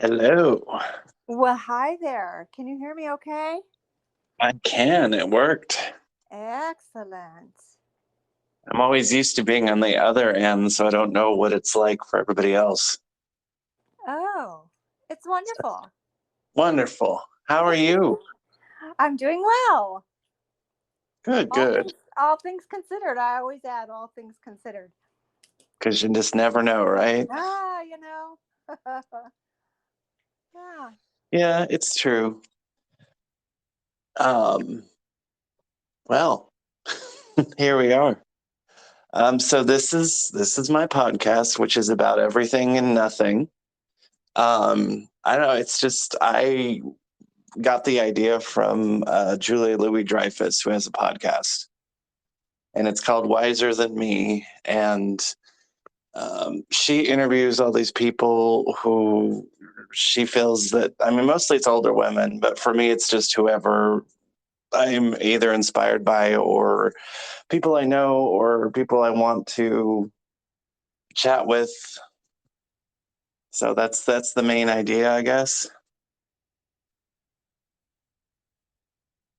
Hello. Well, hi there. Can you hear me okay? I can. It worked. Excellent. I'm always used to being on the other end, so I don't know what it's like for everybody else. Oh, it's wonderful. Wonderful. How are you? I'm doing well. Good, All good. things all things considered. I always add all things considered. Because you just never know, right? Ah, you know. Yeah. Yeah, it's true. Um, well, here we are. So this is my podcast, which is about everything and nothing. I don't know. It's just I got the idea from Julia Louis Dreyfus, who has a podcast, and it's called Wiser Than Me. And she interviews all these people who she feels that, I mean, mostly it's older women, but for me, it's just whoever I'm either inspired by or people I know or people I want to chat with. So that's the main idea, I guess.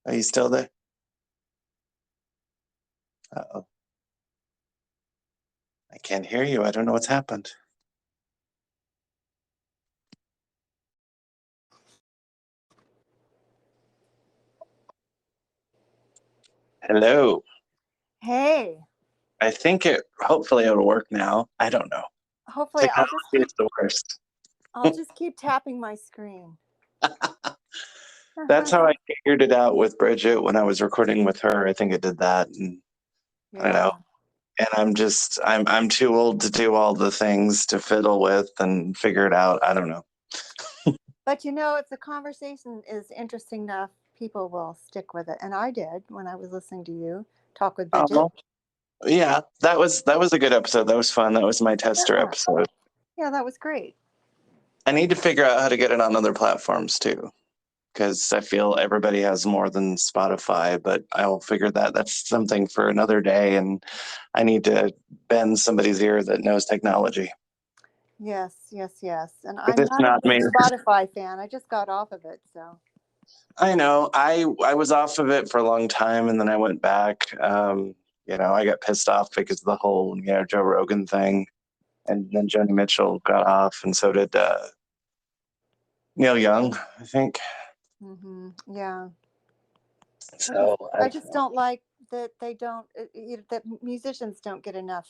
Are you still there? Uh-oh. I can't hear you. I don't know what's happened. Hello. Hey. I think hopefully it'll work now. I don't know. Hopefully Technology is the worst. I'll just keep tapping my screen. That's how I figured it out with Bridget when I was recording with her. I think it did that. And I don't Yeah. know. And I'm too old to do all the things to fiddle with and figure it out. I don't know. But if the conversation is interesting enough, people will stick with it. And I did when I was listening to you talk with Bridget. Oh, yeah, that was a good episode. That was fun. That was my tester Yeah. episode. Yeah, that was great. I need to figure out how to get it on other platforms too, because I feel everybody has more than Spotify, but I'll figure that's something for another day. And I need to bend somebody's ear that knows technology. Yes, yes, yes. And 'Cause I'm it's not a not big me. Spotify fan. I just got off of it, so. I know. I was off of it for a long time, and then I went back. I got pissed off because of the whole Joe Rogan thing, and then Joni Mitchell got off, and so did Neil Young, I think. Yeah. So I just don't like that they don't that musicians don't get enough.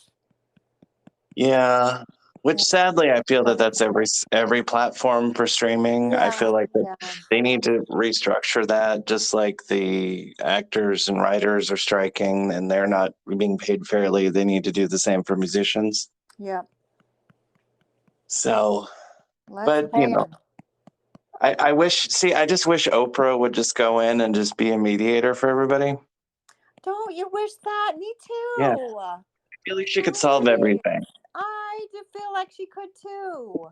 yeah. Which Yeah. sadly, I feel that that's every platform for streaming. I feel like that Yeah. they need to restructure that, just like the actors and writers are striking and they're not being paid fairly. They need to do the same for musicians. Yeah. So, Let's but pay them. I just wish Oprah would just go in and just be a mediator for everybody. Don't you wish that? Me Yeah. too. I feel like she could solve everything. I do feel like she could too.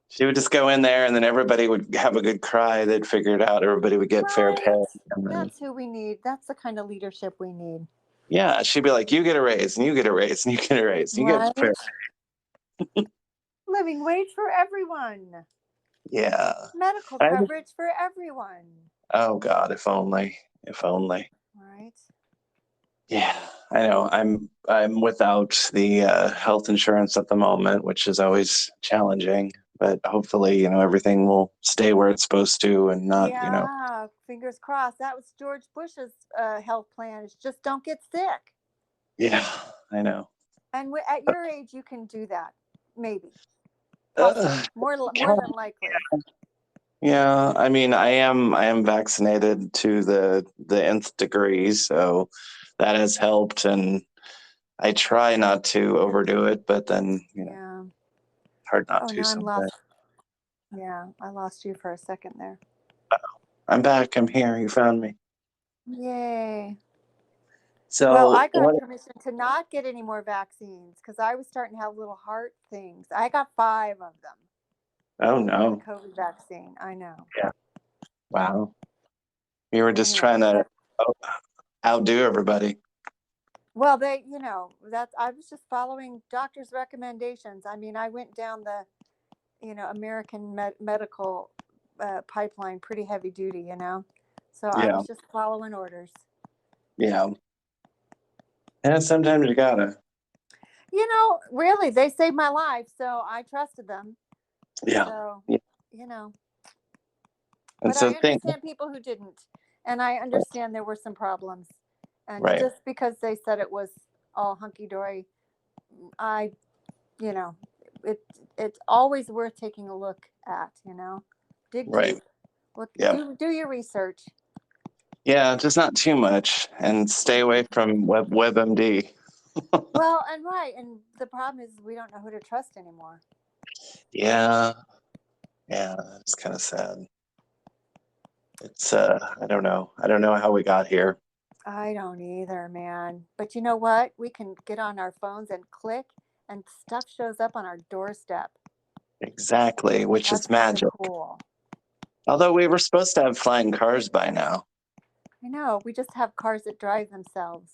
She would just go in there and then everybody would have a good cry. They'd figure it out. Everybody would get fair pay. Right. And then, That's who we need. That's the kind of leadership we need. yeah, she'd be like, you get a raise and you get a raise and you get a raise. You get fair. Right. Living wage for everyone. Yeah. Medical coverage for everyone. Oh God, if only. If only. Right. Yeah, I know. I'm without the health insurance at the moment, which is always challenging. But hopefully, everything will stay where it's supposed to, and not. Yeah, fingers crossed. That was George Bush's health plan. Is just don't get sick. Yeah, I know. And at your age, you can do that. Maybe, possibly, more than likely. Yeah, I mean, I am vaccinated to the nth degree, so that has helped, and I try not to overdo it, but then Yeah. hard not Oh, to now I'm sometimes. lost. Yeah, I lost you for a second there. I'm back. I'm here. You found me. Yay. Well, So I got permission to not get any more vaccines because I was starting to have little heart things. I got 5 of them. Oh no. The COVID vaccine. I know. Yeah. Wow. You were just Anyway, trying to outdo everybody. well, I was just following doctor's recommendations. I mean, I went down the American medical pipeline pretty heavy duty, So I Yeah. was just following orders. Yeah. And sometimes you gotta. Really, they saved my life, so I trusted them. Yeah. So, Yeah. you know, And but so I think understand people who didn't. And I understand there were some problems. And right. just because they said it was all hunky dory, I, you know, it it's always worth taking a look at, Dig Right. deep. Look, Yep. do your research. Yeah, just not too much and stay away from WebMD. Well, and right, and the problem is we don't know who to trust anymore. Yeah. Yeah, it's kind of sad. It's I don't know. I don't know how we got here. I don't either, man. But you know what? We can get on our phones and click, and stuff shows up on our doorstep. Exactly, which is That's kind of magic. cool. Although we were supposed to have flying cars by now. I know. We just have cars that drive themselves.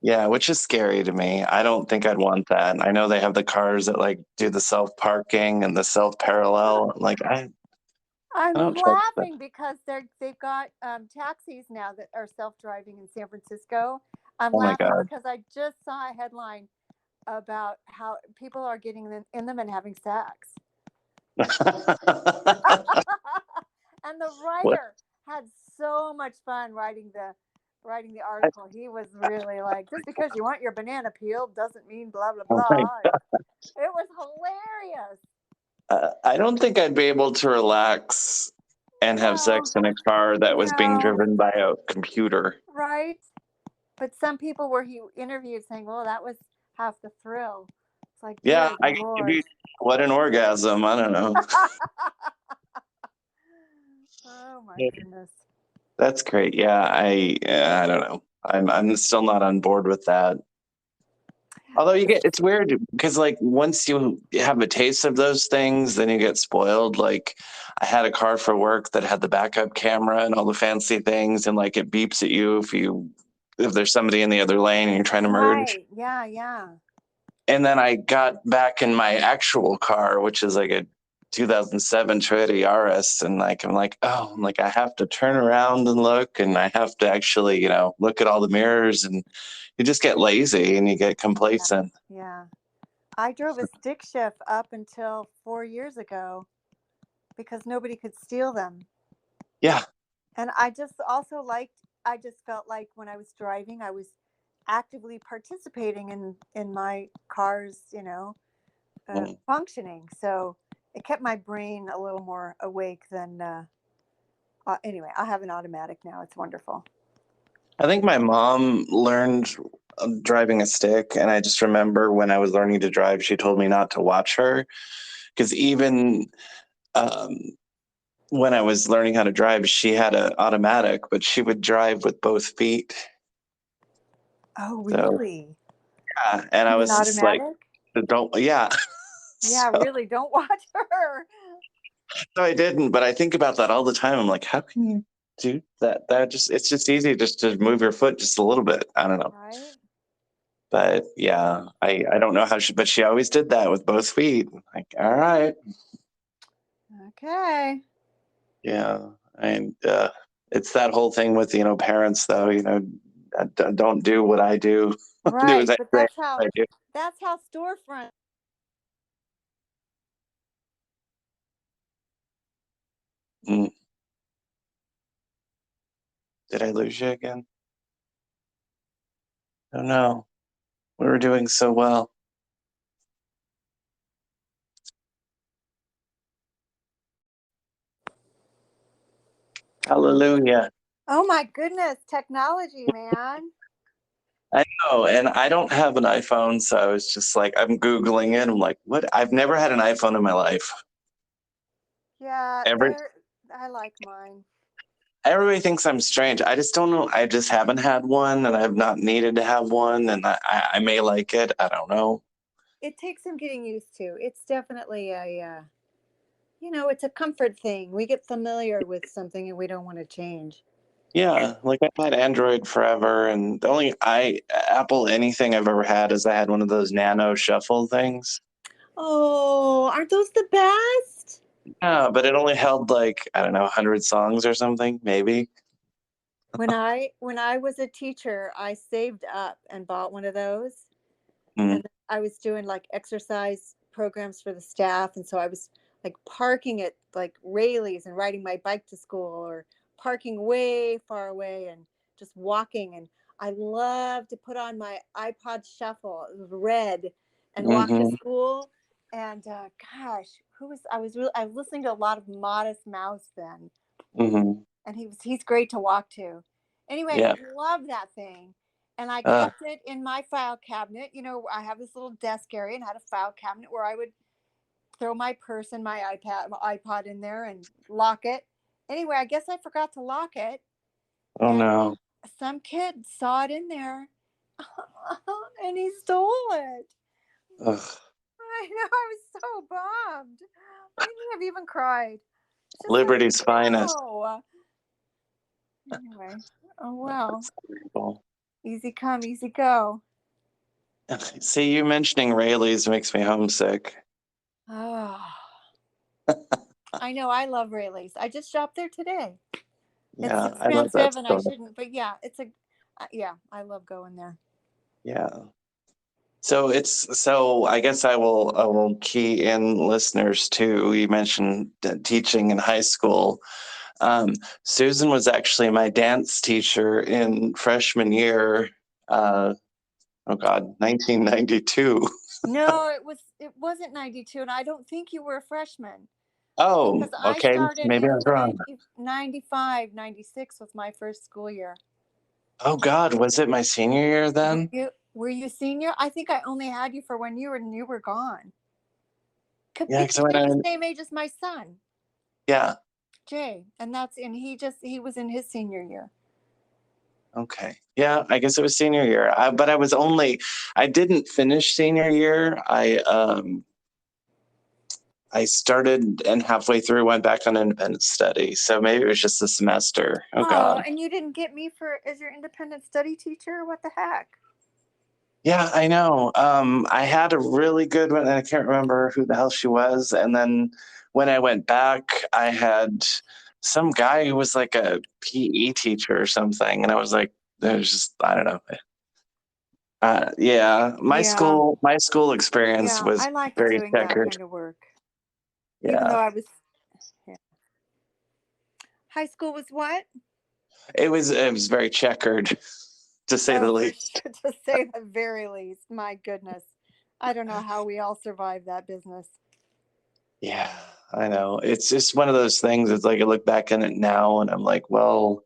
Yeah, which is scary to me. I don't think I'd want that. I know they have the cars that like do the self parking and the self parallel. Like I I'm don't trust that. laughing because they've got taxis now that are self-driving in San Francisco. I'm Oh my laughing god. because I just saw a headline about how people are getting in them and having sex. And the What? writer had so much fun writing the I, article. He was really like, just because you want your banana peeled doesn't mean blah blah oh my blah. And it was hilarious. I don't think I'd be able to relax and have No, sex in a car that was being no, driven by a computer. right? But some people where he interviewed saying, "Well, that was half the thrill." It's like, Yeah, good I can give lord. you what an orgasm. I don't know. Oh my goodness. That's great. Yeah, I don't know. I'm still not on board with that. Although it's weird because like once you have a taste of those things, then you get spoiled. Like I had a car for work that had the backup camera and all the fancy things, and like it beeps at you if there's somebody in the other lane and you're trying to merge. Right. Yeah, yeah. And then I got back in my actual car, which is like a 2007 Toyota Yaris, and like I'm like I have to turn around and look, and I have to actually look at all the mirrors, and you just get lazy and you get Yeah. complacent. Yeah. I drove a stick shift up until 4 years ago because nobody could steal them. Yeah. And I just felt like when I was driving, I was actively participating in my car's, Mm. functioning. So it kept my brain a little more awake than, anyway, I have an automatic now. It's wonderful. I think my mom learned driving a stick, and I just remember when I was learning to drive, she told me not to watch her because even um, when I was learning how to drive, she had an automatic, but she would drive with both feet. Oh, So really? yeah, and I In an was just like, automatic? don't, yeah. Yeah, So, really. Don't watch her. so I didn't, but I think about that all the time. I'm like, how can you do that? It's just easy just to move your foot just a little bit. I don't know. Right? But yeah, I don't know but she always did that with both feet. Like, all right. Okay. Yeah. And it's that whole thing with, parents though, don't do what I do. Do as Right. I But say that's how I do. that's how storefront. Mm. Did I lose you again? Oh no. We were doing so well. Hallelujah. Oh my goodness, technology, man. I know, and I don't have an iPhone, so I was just like, I'm Googling it. I'm like, what? I've never had an iPhone in my life. Yeah, Every I like mine. Everybody thinks I'm strange. I just don't know. I just haven't had one, and I have not needed to have one, and I may like it. I don't know. It takes some getting used to. It's definitely it's a comfort thing. We get familiar with something and we don't want to change. Yeah, like I've had Android forever, and the only Apple anything I've ever had is I had one of those Nano Shuffle things. Oh, aren't those the best? Yeah, but it only held like, I don't know, 100 songs or something, maybe. When I was a teacher, I saved up and bought one of those, Mm, and I was doing like exercise programs for the staff, and so I was like parking at like Rayleigh's and riding my bike to school, or parking way far away and just walking. And I love to put on my iPod Shuffle, it was red, and walk to hmm school. And gosh, I was listening to a lot of Modest Mouse then, hmm and he's great to walk to. Anyway, Yeah. love that thing. And I Uh, kept it in my file cabinet. I have this little desk area and had a file cabinet where I would throw my purse and my iPod in there and lock it. Anyway, I guess I forgot to lock it, oh and no. some kid saw it in there and he stole it. Ugh. I know, I was so bummed. I may have even cried. It's just like, Liberty's finest. no. Anyway, oh well. That's terrible. Easy come, easy go. See, you mentioning Rayleigh's makes me homesick. Oh, I know. I love Rayleigh's. I just shopped there today. It's Yeah, I love that expensive, and I store. shouldn't. But yeah, yeah. I love going there. Yeah. So I guess I will key in listeners too. You mentioned teaching in high school. Um, Susan was actually my dance teacher in freshman year. Uh, oh God, 1992. No, it wasn't 92, and I don't think you were a freshman, Oh, because I okay. started Maybe I in was wrong. 95, 96 was my first school year. Oh God, was it my senior year Were then? you were you senior? I think I only had you for 1 year and you were gone. Yeah, because I Because went you're the in. same age as my son, Yeah. Jay, and he was in his senior year. Okay. Yeah, I guess it was senior year. But I didn't finish senior year. I started and halfway through went back on independent study. So maybe it was just a semester. Oh Oh, God. and you didn't get me for as your independent study teacher? What the heck? Yeah, I know. I had a really good one, and I can't remember who the hell she was. And then when I went back, I had some guy who was like a PE teacher or something, and I was like, there's just I don't know. Yeah, Yeah, my school experience yeah. was I liked very doing that checkered. kind of work. Even though Yeah, yeah. High school was what? it was very checkered, to say Oh, the for least. sure, to say the very least. My goodness. I don't know how we all survived that business. Yeah, I know. It's just one of those things. It's like I look back on it now, and I'm like, well,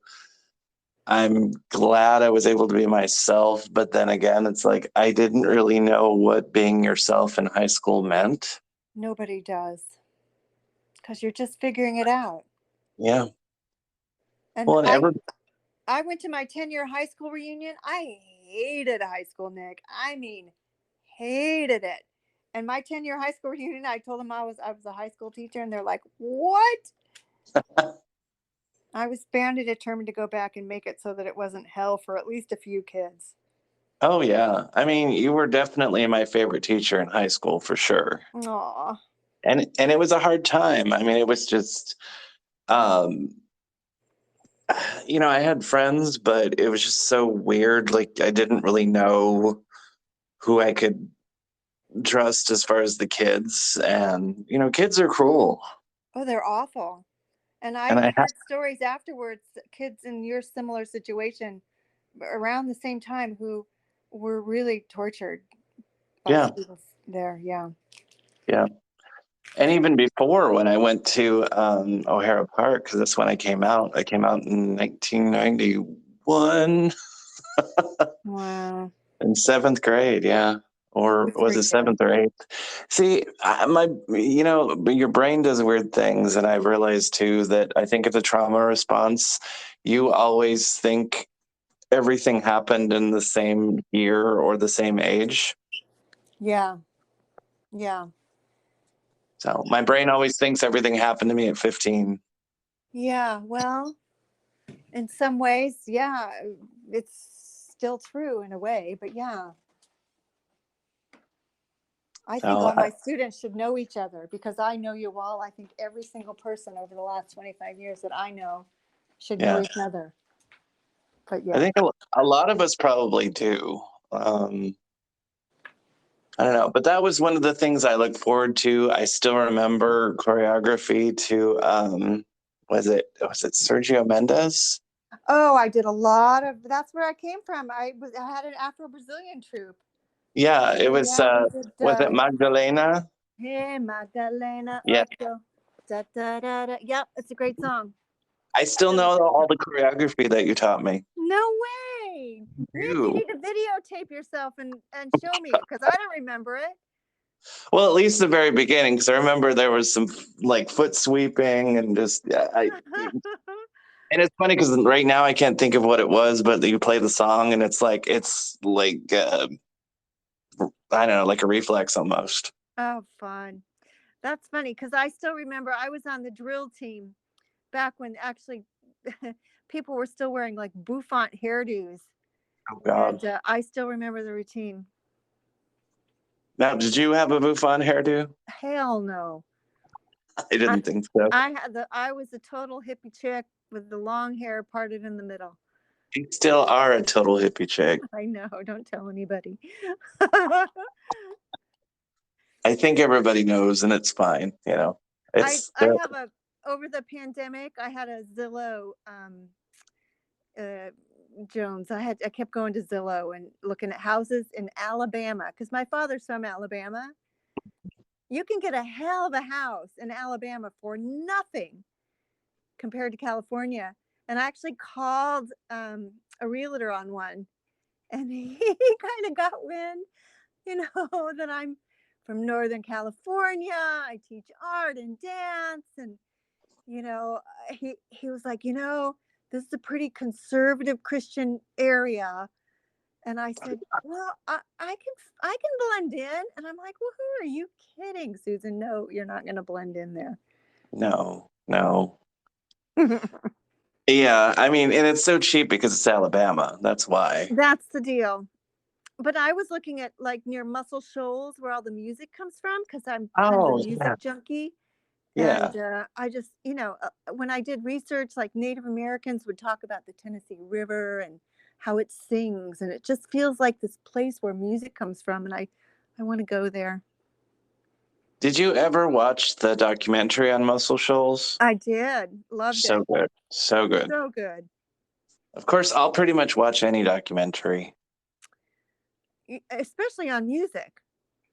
I'm glad I was able to be myself. But then again, it's like I didn't really know what being yourself in high school meant. Nobody does, because you're just figuring it out. Yeah. And Well, and ever. I went to my 10-year high school reunion. I hated high school, Nick. I mean, hated it. And my 10-year high school reunion, I told them I was a high school teacher, and they're like, "What?" I was bound and determined to go back and make it so that it wasn't hell for at least a few kids. Oh yeah. I mean, you were definitely my favorite teacher in high school for sure. Aw. And it was a hard time. I mean, it was just um I had friends, but it was just so weird. Like I didn't really know who I could trust as far as the kids, and kids are cruel. Oh, they're awful. And And I I have heard stories afterwards, kids in your similar situation around the same time who were really tortured by yeah, students there. Yeah. yeah. And even before when I went to O'Hara Park, because that's when I came out in 1991 Wow. in seventh grade. Yeah. Or With was your it kid. seventh or eighth? See, your brain does weird things. And I've realized too that I think of the trauma response, you always think everything happened in the same year or the same age. Yeah. Yeah. So my brain always thinks everything happened to me at 15. Yeah. Well, in some ways, yeah, it's still true in a way, but yeah. I think So all my students should know each other because I know you all. I think every single person over the last 25 years that I know should know yeah, each other. But I yeah. think a lot of us probably do. I don't know, but that was one of the things I look forward to. I still remember choreography to was it Sergio Mendes? Oh, I did a lot of. That's where I came from. I had an Afro Brazilian troupe. Yeah, it So was yeah, we did. was it Magdalena? Hey Magdalena Yeah. Ocho. Da, da, da, da. Yep, it's a great song. I still Really know great all song. the choreography that you taught me. No way. You You. need to videotape yourself and show me because I don't remember it. Well, at least the very beginning, because I remember there was some like foot sweeping and just yeah, and it's funny because right now I can't think of what it was, but you play the song and it's like I don't know, like a reflex almost. Oh, fun. That's funny because I still remember I was on the drill team back when actually people were still wearing like bouffant hairdos. Oh God. And I still remember the routine. Now, did you have a bouffant hairdo? Hell no. I I didn't think so. I was a total hippie chick with the long hair parted in the middle. You still are a total hippie chick. I know, don't tell anybody. I think everybody knows, and it's fine. You know, it's I have a over the pandemic I had a Zillow uh Jones. I kept going to Zillow and looking at houses in Alabama because my father's from Alabama. You can get a hell of a house in Alabama for nothing compared to California. And I actually called a realtor on one, and he kind of got wind, that I'm from Northern California. I teach art and dance, and you know, he was like, this is a pretty conservative Christian area. And I said, well, I can blend in. And I'm like, well, who are you kidding, Susan? No, you're not going to blend in there. no, no. Yeah, I mean, and it's so cheap because it's Alabama. That's why. That's the deal. But I was looking at like near Muscle Shoals where all the music comes from because I'm kind of a Oh, yeah, music junkie. yeah. And I just, when I did research, like Native Americans would talk about the Tennessee River and how it sings. And it just feels like this place where music comes from. And I want to go there. Did you ever watch the documentary on Muscle Shoals? I did. Loved So it. good, so good. So good. Of course, I'll pretty much watch any documentary. Especially on music.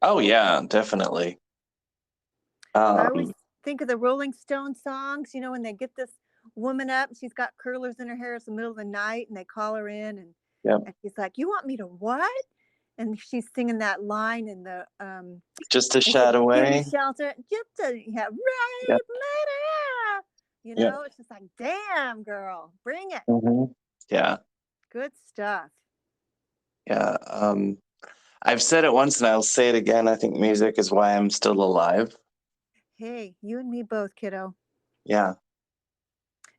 Oh yeah, definitely. I always Um, think of the Rolling Stone songs, when they get this woman up, she's got curlers in her hair. It's the middle of the night, and they call her in, yep. and she's like, "You want me to what?" And she's singing that line in the Just a is it shot "Give me away. shelter"? Just to have right Yep. matter. Yep. It's just like, damn, girl, bring it. Hmm. Yeah. Good stuff. Yeah. I've said it once and I'll say it again. I think music is why I'm still alive. Hey, you and me both, kiddo. Yeah.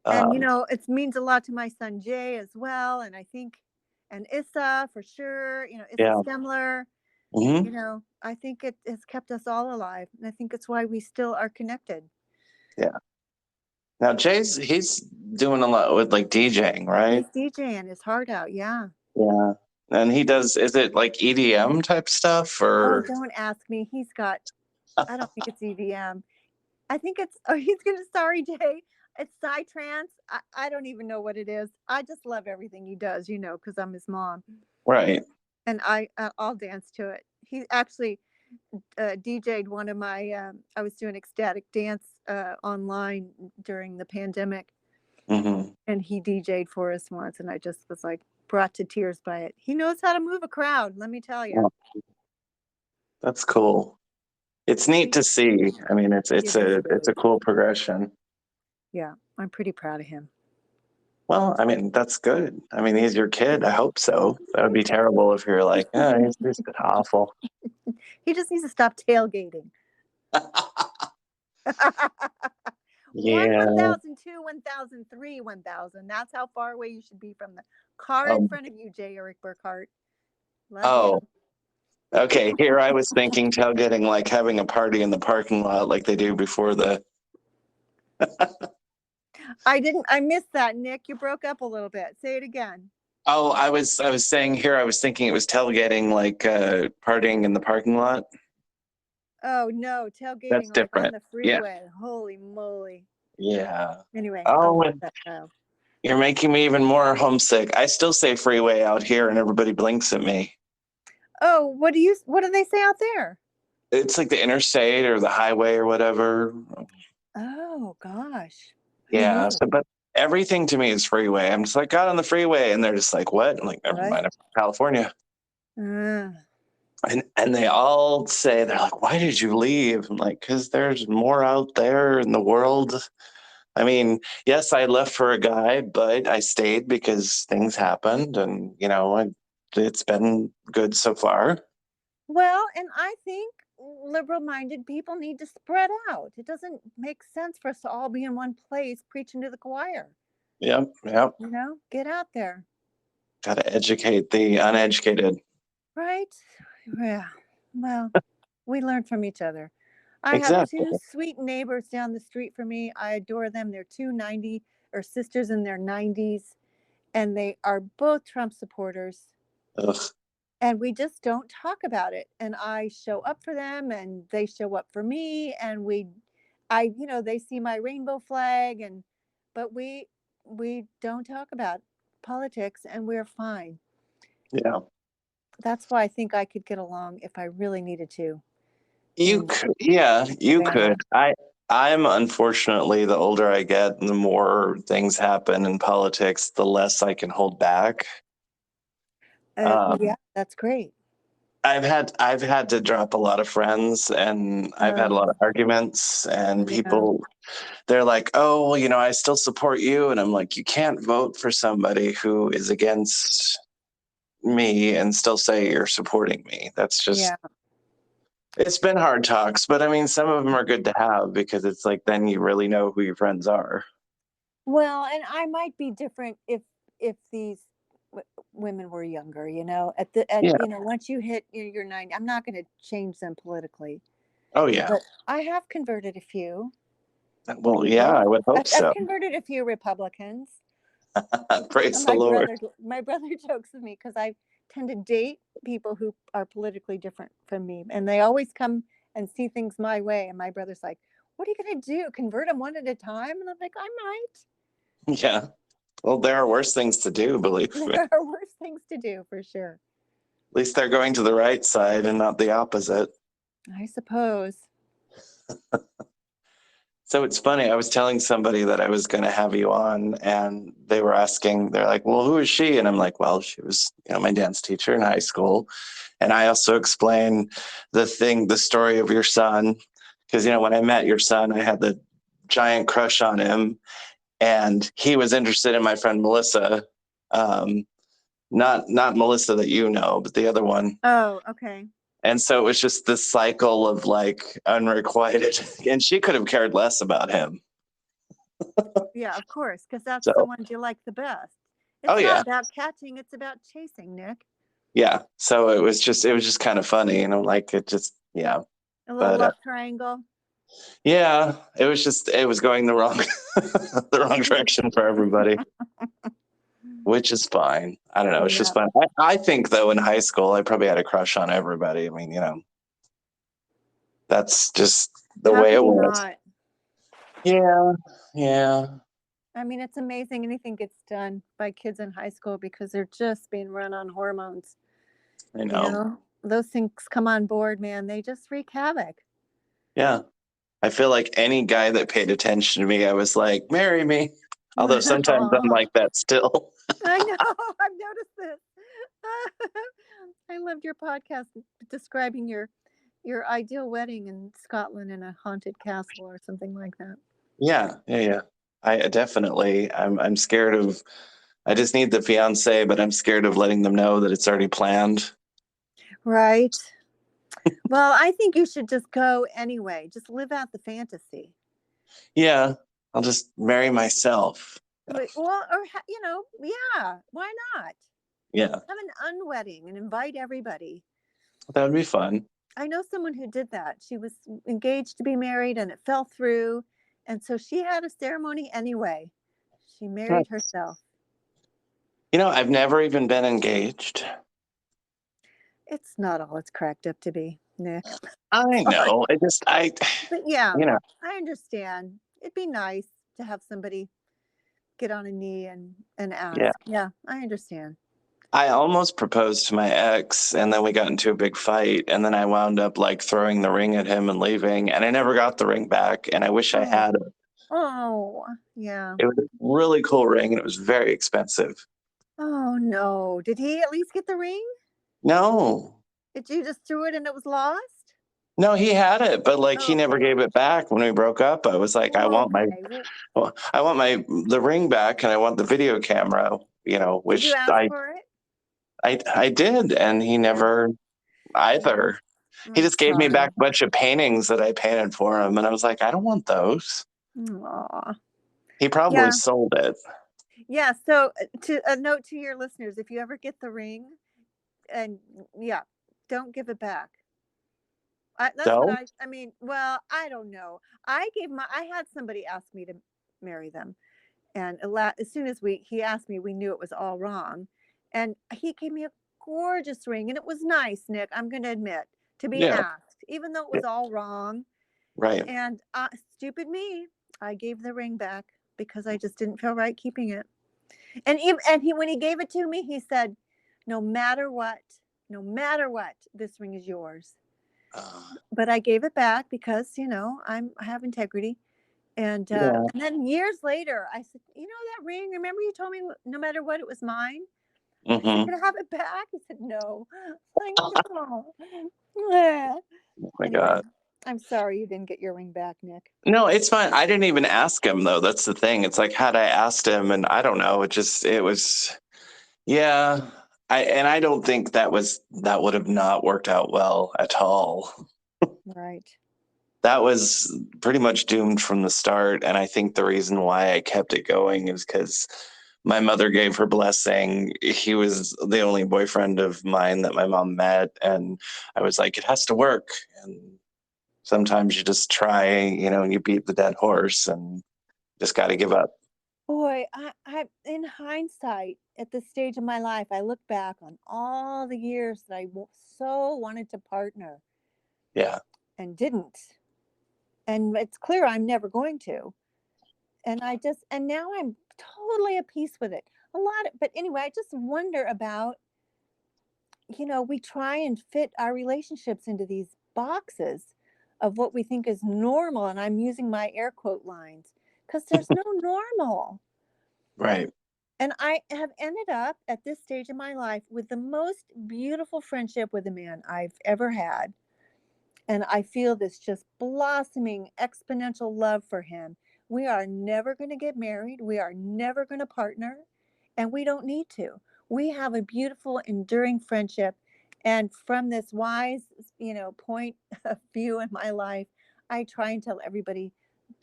And Um, it means a lot to my son Jay as well. And I think, and Issa for sure, Issa yeah. Stemler, Hmm. I think it has kept us all alive. And I think it's why we still are connected. Yeah. Now he's doing a lot with like DJing, right? He's DJing his heart out. Yeah. Yeah. And he does, is it like EDM type stuff Oh, or? don't ask me. I don't think it's EVM. I think he's going to, sorry, Jay. It's Psytrance. I don't even know what it is. I just love everything he does, because I'm his mom. Right. And I'll dance to it. He actually DJ'd one of my, I was doing ecstatic dance online during the pandemic. Hmm. And he DJ'd for us once. And I just was like brought to tears by it. He knows how to move a crowd, let me tell you. That's cool. It's neat to see. I mean, It is it's a great. cool progression. Yeah, I'm pretty proud of him. Well, I mean, that's good. I mean, he's your kid. I hope so. That would be terrible if you're like, oh, he's just awful. He just needs to stop tailgating. One, Yeah. 1,000, 2, 1,000, 3, 1,000. That's how far away you should be from the car in Um, front of you, J. Eric Burkhart. Love oh, you. Okay, here I was thinking tailgating, like having a party in the parking lot like they do before the. I missed that, Nick. You broke up a little bit. Say it again. Oh, I was saying here I was thinking it was tailgating, like partying in the parking lot. Oh no, That's tailgating like on different. the Yeah. freeway. Holy moly. Yeah. Anyway, I'll Oh, let and that go. you're making me even more homesick. I still say freeway out here and everybody blinks at me. Oh, what do they say out there? It's like the interstate or the highway or whatever. Oh gosh. Who Yeah. knew? So, but everything to me is freeway. I'm just like, got on the freeway, and they're just like, what? I'm like, never What? mind, I'm from California. Uh, And they all say, they're like, why did you leave? I'm like, because there's more out there in the world. I mean, yes, I left for a guy, but I stayed because things happened, and it's been good so far. well, and I think liberal-minded people need to spread out. It doesn't make sense for us to all be in one place preaching to the choir. Yep, yep. Get out there. Got to educate the uneducated. Right? Yeah. Well, we learn from each other. I have Exactly. two sweet neighbors down the street from me. I adore them. They're two 90 or sisters in their 90s, and they are both Trump supporters. Ugh, And we just don't talk about it. And I show up for them, and they show up for me. And they see my rainbow flag, but we don't talk about politics, and we're fine. yeah. That's why I think I could get along if I really needed to You in could, yeah, you could. Savannah. I'm unfortunately, the older I get, the more things happen in politics, the less I can hold back. Yeah, Um, that's great. I've had to drop a lot of friends, and I've had a lot of Oh, arguments, and yeah, people, they're like, "Oh, well, I still support you," and I'm like, "You can't vote for somebody who is against me and still say you're supporting me." That's just, yeah. it's been hard talks, but I mean, some of them are good to have because it's like then you really know who your friends are. Well, and I might be different if these women were younger. Yeah. Once you hit your 90, I'm not going to change them politically, Oh yeah. but I have converted a few Well, yeah, people. I would hope I've so. converted a few Republicans. Praise And the Lord. my brother jokes with me because I tend to date people who are politically different from me, and they always come and see things my way. And my brother's like, "What are you going to do? Convert them one at a time?" And I'm like, "I might." Yeah. Well, there are worse things to do, believe me. At There are worse things to do for sure. least they're going to the right side and not the opposite. I suppose. So it's funny. I was telling somebody that I was going to have you on, and they were asking, they're like, "Well, who is she?" And I'm like, "Well, she was, my dance teacher in high school." And I also explain the story of your son, because when I met your son, I had the giant crush on him, and he was interested in my friend Melissa. Um, not Melissa that you know, but the other one. Oh, okay. And so it was just this cycle of like unrequited, and she could have cared less about him. Yeah, of course, because that's the So, ones you like the best. oh It's not yeah, about catching, it's about chasing, Nick. yeah. So it was just kind of funny, like it just, yeah. A little But love triangle. yeah, it was going the wrong the wrong direction for everybody, which is fine. I don't know. It's just Yeah, fun. I think though in high school I probably had a crush on everybody. I mean, that's just the how way could it you was. not? Yeah, yeah. I mean, it's amazing anything gets done by kids in high school because they're just being run on hormones. I know. Those things come on board, man. They just wreak havoc. Yeah. I feel like any guy that paid attention to me, I was like, marry me. Although sometimes I'm Aw, like that still. I know. I've noticed this. I loved your podcast describing your ideal wedding in Scotland in a haunted castle or something like that. Yeah, yeah, yeah. I definitely, I'm scared of, I just need the fiance, but I'm scared of letting them know that it's already planned. Right. Well, I think you should just go anyway. Just live out the fantasy. Yeah, I'll just marry myself. Well, or yeah, why not? Yeah. Have an unwedding and invite everybody. That would be fun. I know someone who did that. She was engaged to be married and it fell through. And so she had a ceremony anyway. She married herself. I've never even been engaged. It's not all it's cracked up to be, Nick. I Sorry. know. But yeah, you know, I understand. It'd be nice to have somebody get on a knee and yeah. ask. Yeah, I understand. I almost proposed to my ex, and then we got into a big fight, and then I wound up like throwing the ring at him and leaving, and I never got the ring back, and I wish I Oh, had it. oh, yeah. It was a really cool ring, and it was very expensive. Oh no. Did he at least get the ring? No, Did you just threw it and it was lost? no, he had it, but like he never Okay. gave it back when we broke up. I was like, Okay. Well, I want the ring back, and I want the video camera. did you Which ask for it? I did, and he Yeah. never Yeah. either. He I'm just gave me back sorry. a bunch of paintings that I painted for him, and I was like, I don't want those. Aw. He probably Yeah. sold it. Yeah. So to a note to your listeners, if you ever get the ring and yeah, don't give it back. That's what So, I mean, well, I don't know. I had somebody ask me to marry them. And as soon as he asked me, we knew it was all wrong. And he gave me a gorgeous ring and it was nice, Nick. I'm going to admit to be yeah, asked, even though it yeah, was all wrong. right. And stupid me, I gave the ring back because I just didn't feel right keeping it. And even, and he, when he gave it to me, he said, no matter what, no matter what, this ring is yours. Uh, But I gave it back because, I have integrity. yeah. And then years later, I said, that ring, remember you told me no matter what, it was mine? I said, Mm-hmm. can I have it back? He said, no. Like, no. Yeah. Oh my Anyway, God. I'm sorry you didn't get your ring back, Nick. No, it's fine. I didn't even ask him though. That's the thing. It's like had I asked him, and I don't know. It was, yeah. I don't think that would have not worked out well at all. Right. That was pretty much doomed from the start. And I think the reason why I kept it going is because my mother gave her blessing. He was the only boyfriend of mine that my mom met. And I was like, it has to work. And sometimes you just try, and you beat the dead horse and just got to give up. Boy, I, in hindsight, at this stage of my life, I look back on all the years that so wanted to partner Yeah. and didn't. And it's clear I'm never going to. And now I'm totally at peace with it. But anyway, I just wonder about, we try and fit our relationships into these boxes of what we think is normal. And I'm using my air quote lines because there's no normal. Right. And I have ended up at this stage in my life with the most beautiful friendship with a man I've ever had. And I feel this just blossoming exponential love for him. We are never going to get married. We are never going to partner, and we don't need to. We have a beautiful, enduring friendship. And from this wise, point of view in my life, I try and tell everybody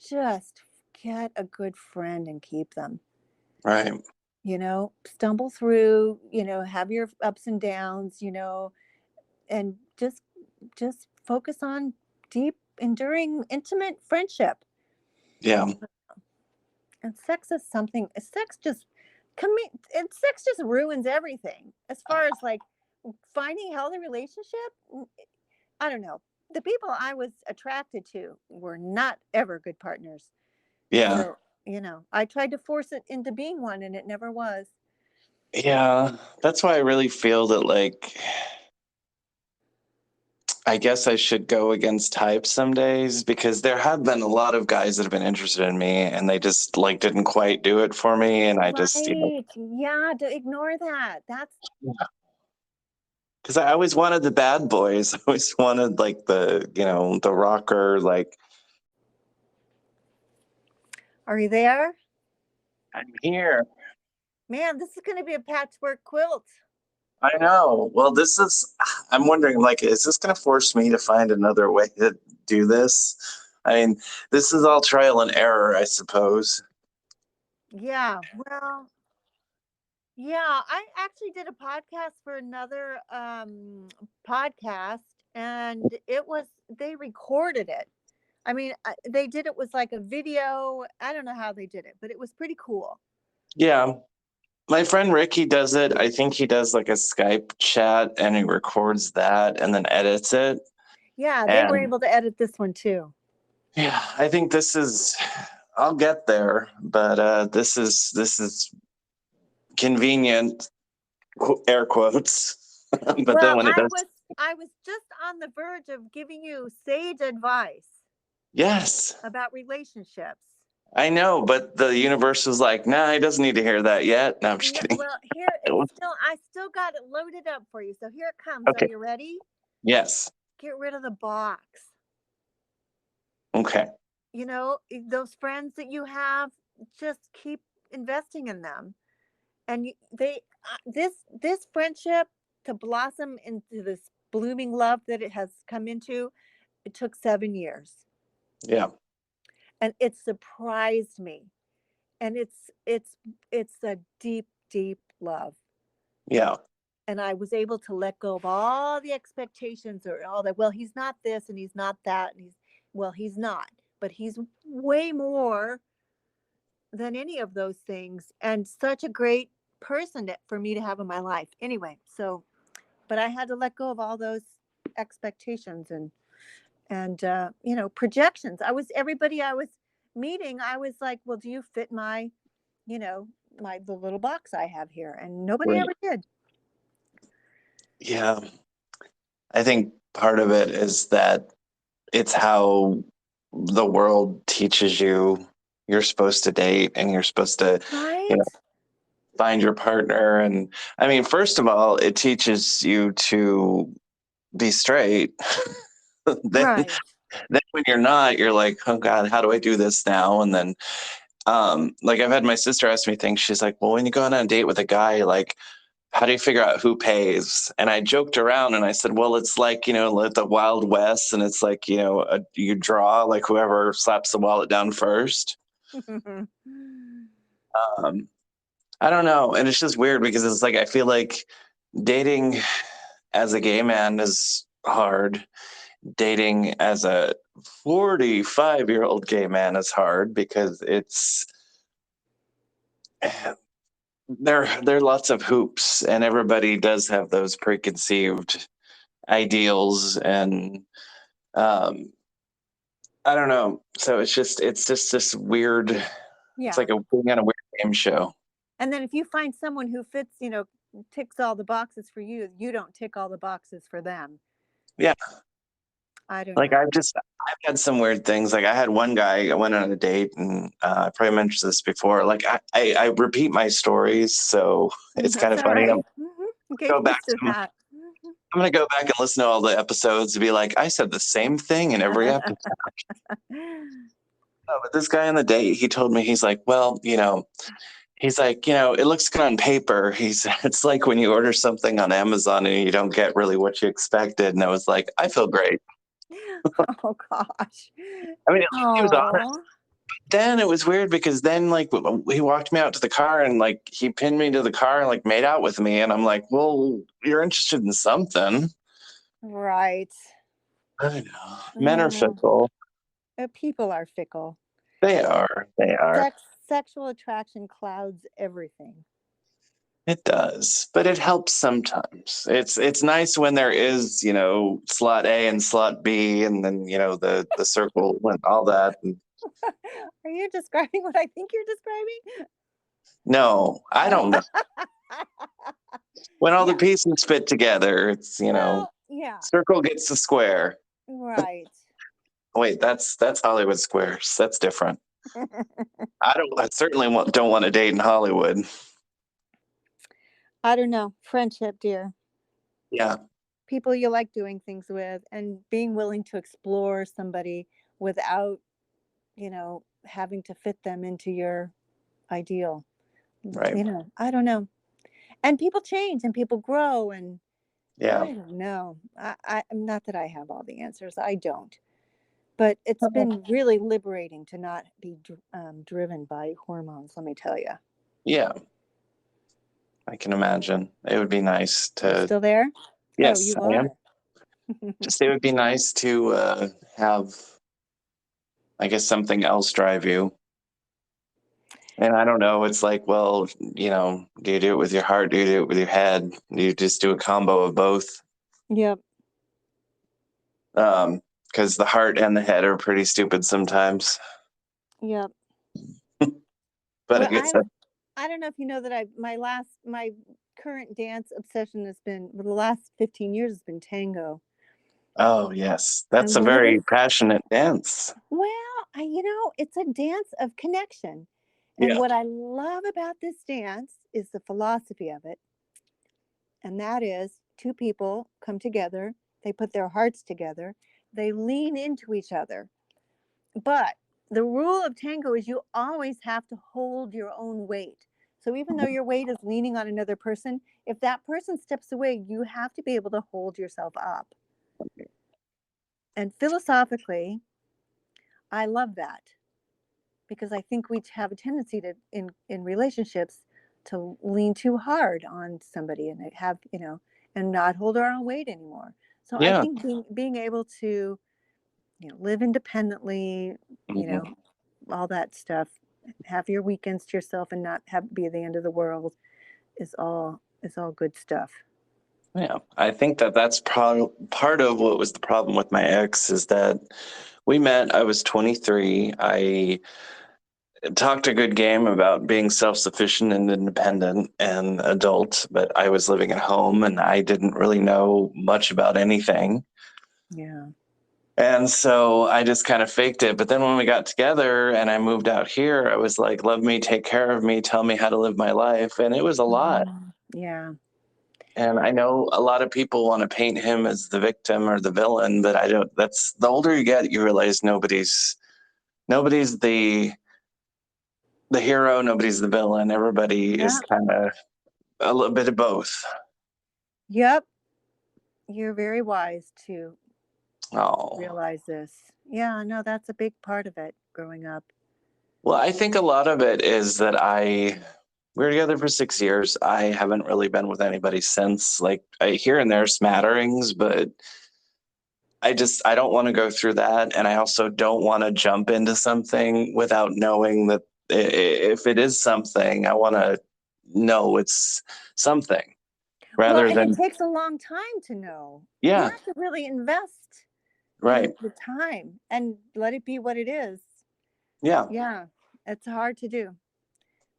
just get a good friend and keep them. Right. Stumble through, have your ups and downs, and just focus on deep, enduring, intimate friendship. Yeah. And sex just and sex just ruins everything as far as like finding a healthy relationship. I don't know. The people I was attracted to were not ever good partners. Yeah. So, I tried to force it into being one and it never was. Yeah. That's why I really feel that, like, I guess I should go against type some days because there have been a lot of guys that have been interested in me and they just like didn't quite do it for me. And I just, Right. Yeah, to ignore that. That's because I always wanted the bad boys. I always wanted like the rocker, like, Are you there? I'm here. Man, this is going to be a patchwork quilt. I know. Well, I'm wondering, like, is this going to force me to find another way to do this? I mean, this is all trial and error, I suppose. Yeah. Well, Yeah, I actually did a podcast for another podcast, and they recorded it. I mean, they did it was like a video. I don't know how they did it, but it was pretty cool. Yeah. My friend Ricky does it. I think he does like a Skype chat and he records that and then edits it. Yeah, they were And able to edit this one too. yeah, I think I'll get there, but this is convenient, air quotes. But then Well, when it does, I was just on the verge of giving you sage advice yes, about relationships. I know, but the universe was like, nah, he doesn't need to hear that yet. No, I'm just No, kidding. well, here I still got it loaded up for you. So here it comes. Are Okay. you ready? Yes. Get rid of the box. Okay. Those friends that you have, just keep investing in them. And they this friendship to blossom into this blooming love that it has come into, it took 7 years. Yeah. And it surprised me. And it's a deep, deep love. Yeah. And I was able to let go of all the expectations or all that. Well, he's not this and he's not that. And he's not, but he's way more than any of those things and such a great person for me to have in my life. Anyway, but I had to let go of all those expectations and projections. Everybody I was meeting, I was like, well, do you fit you know, the little box I have here? And nobody Right. ever did. Yeah. I think part of it is that it's how the world teaches you you're supposed to date and you're supposed to, you know, Right? find your partner. And I mean, first of all, it teaches you to be straight. then, Right. then when you're not, you're like, oh God, how do I do this now? And then, like I've had my sister ask me things. She's like, well, when you go on a date with a guy, like, how do you figure out who pays? And I joked around and I said, well, it's like, like the Wild West. And it's like, you draw like whoever slaps the wallet down first. Um, I don't know. And it's just weird because it's like, I feel like dating as a gay man is hard. Dating as a 45-year-old gay man is hard because there are lots of hoops and everybody does have those preconceived ideals and um I don't know. So it's just this weird, it's Yeah. like a being on a weird game show. And then if you find someone who fits, ticks all the boxes for you, you don't tick all the boxes for them. Yeah. I don't Like know. I've had some weird things. Like I had one guy, I went on a date and I probably mentioned this before. Like I repeat my stories, so it's kind That's of all funny. right. Get Go back used to to that. I'm gonna go back and listen to all the episodes and be like, I said the same thing in every episode. No, but this guy on the date, he told me, he's like, well, he's like, it looks good on paper. It's like when you order something on Amazon and you don't get really what you expected. And I was like, I feel great. Oh gosh. I mean, at least he was honest. Oh. Then it was weird because then like he walked me out to the car and like he pinned me to the car and like made out with me. And I'm like, well, you're interested in something. Right. I know. Men are Mm. fickle. People are fickle. They are. They are. Sexual attraction clouds everything. It does, but it helps sometimes. It's nice when there is, slot A and slot B, and then the circle and all that. And Are you describing what I think you're describing? no, I don't know. When all the Yeah. pieces fit together, it's Well, yeah. circle gets the square. Right. Wait, that's Hollywood Squares. That's different. I certainly don't want to date in Hollywood. I don't know. Friendship, dear. Yeah, People you like doing things with and being willing to explore somebody without, having to fit them into your ideal. right. I don't know. And people change and people grow and Yeah. I don't know. Not that I have all the answers. I don't. But it's been really liberating to not be driven by hormones, let me tell you. Yeah. I can imagine. It would be nice You to, still there? Oh, yes, you I am. are. Just it would be nice to have, I guess, something else drive you. And I don't know, it's like, well, do you do it with your heart? Do you do it with your head? Do you just do a combo of both? Yep. Because the heart and the head are pretty stupid sometimes. Yep. But I Well, guess that, I don't know if you know that my current dance obsession has been, for the last 15 years, has been tango. oh, yes, that's And a one of the very passionate dance. Well, it's a dance of connection. And Yeah. what I love about this dance is the philosophy of it. And that is, two people come together, they put their hearts together, they lean into each other. But the rule of tango is you always have to hold your own weight. So even though your weight is leaning on another person, if that person steps away, you have to be able to hold yourself up. And philosophically, I love that, because I think we have a tendency to, in relationships, to lean too hard on somebody and have, and not hold our own weight anymore. So I Yeah. think being able to, live independently, you Mhm. know, all that stuff, have your weekends to yourself and not have be the end of the world, is all good stuff. Yeah, I think that that's part of what was the problem with my ex is that we met. I was 23. I talked a good game about being self-sufficient and independent and adult, but I was living at home and I didn't really know much about anything. Yeah. And so I just kind of faked it. But then when we got together and I moved out here, I was like, love me, take care of me, tell me how to live my life. And it was a lot. Yeah. And I know a lot of people want to paint him as the victim or the villain, but I don't. That's the older you get, you realize nobody's the hero, nobody's the villain. Everybody is Yeah. kind of a little bit of both. Yep. You're very wise to Oh, realize this. Yeah, no, that's a big part of it growing up. well, I think a lot of it is that we were together for 6 years. I haven't really been with anybody since. Like I here and there smatterings, but I don't want to go through that, and I also don't want to jump into something without knowing that if it is something, I want to know it's something Well, rather and it than takes a long time to know. You yeah, have to really invest right, in the time and let it be what it is. yeah. Yeah, it's hard to do.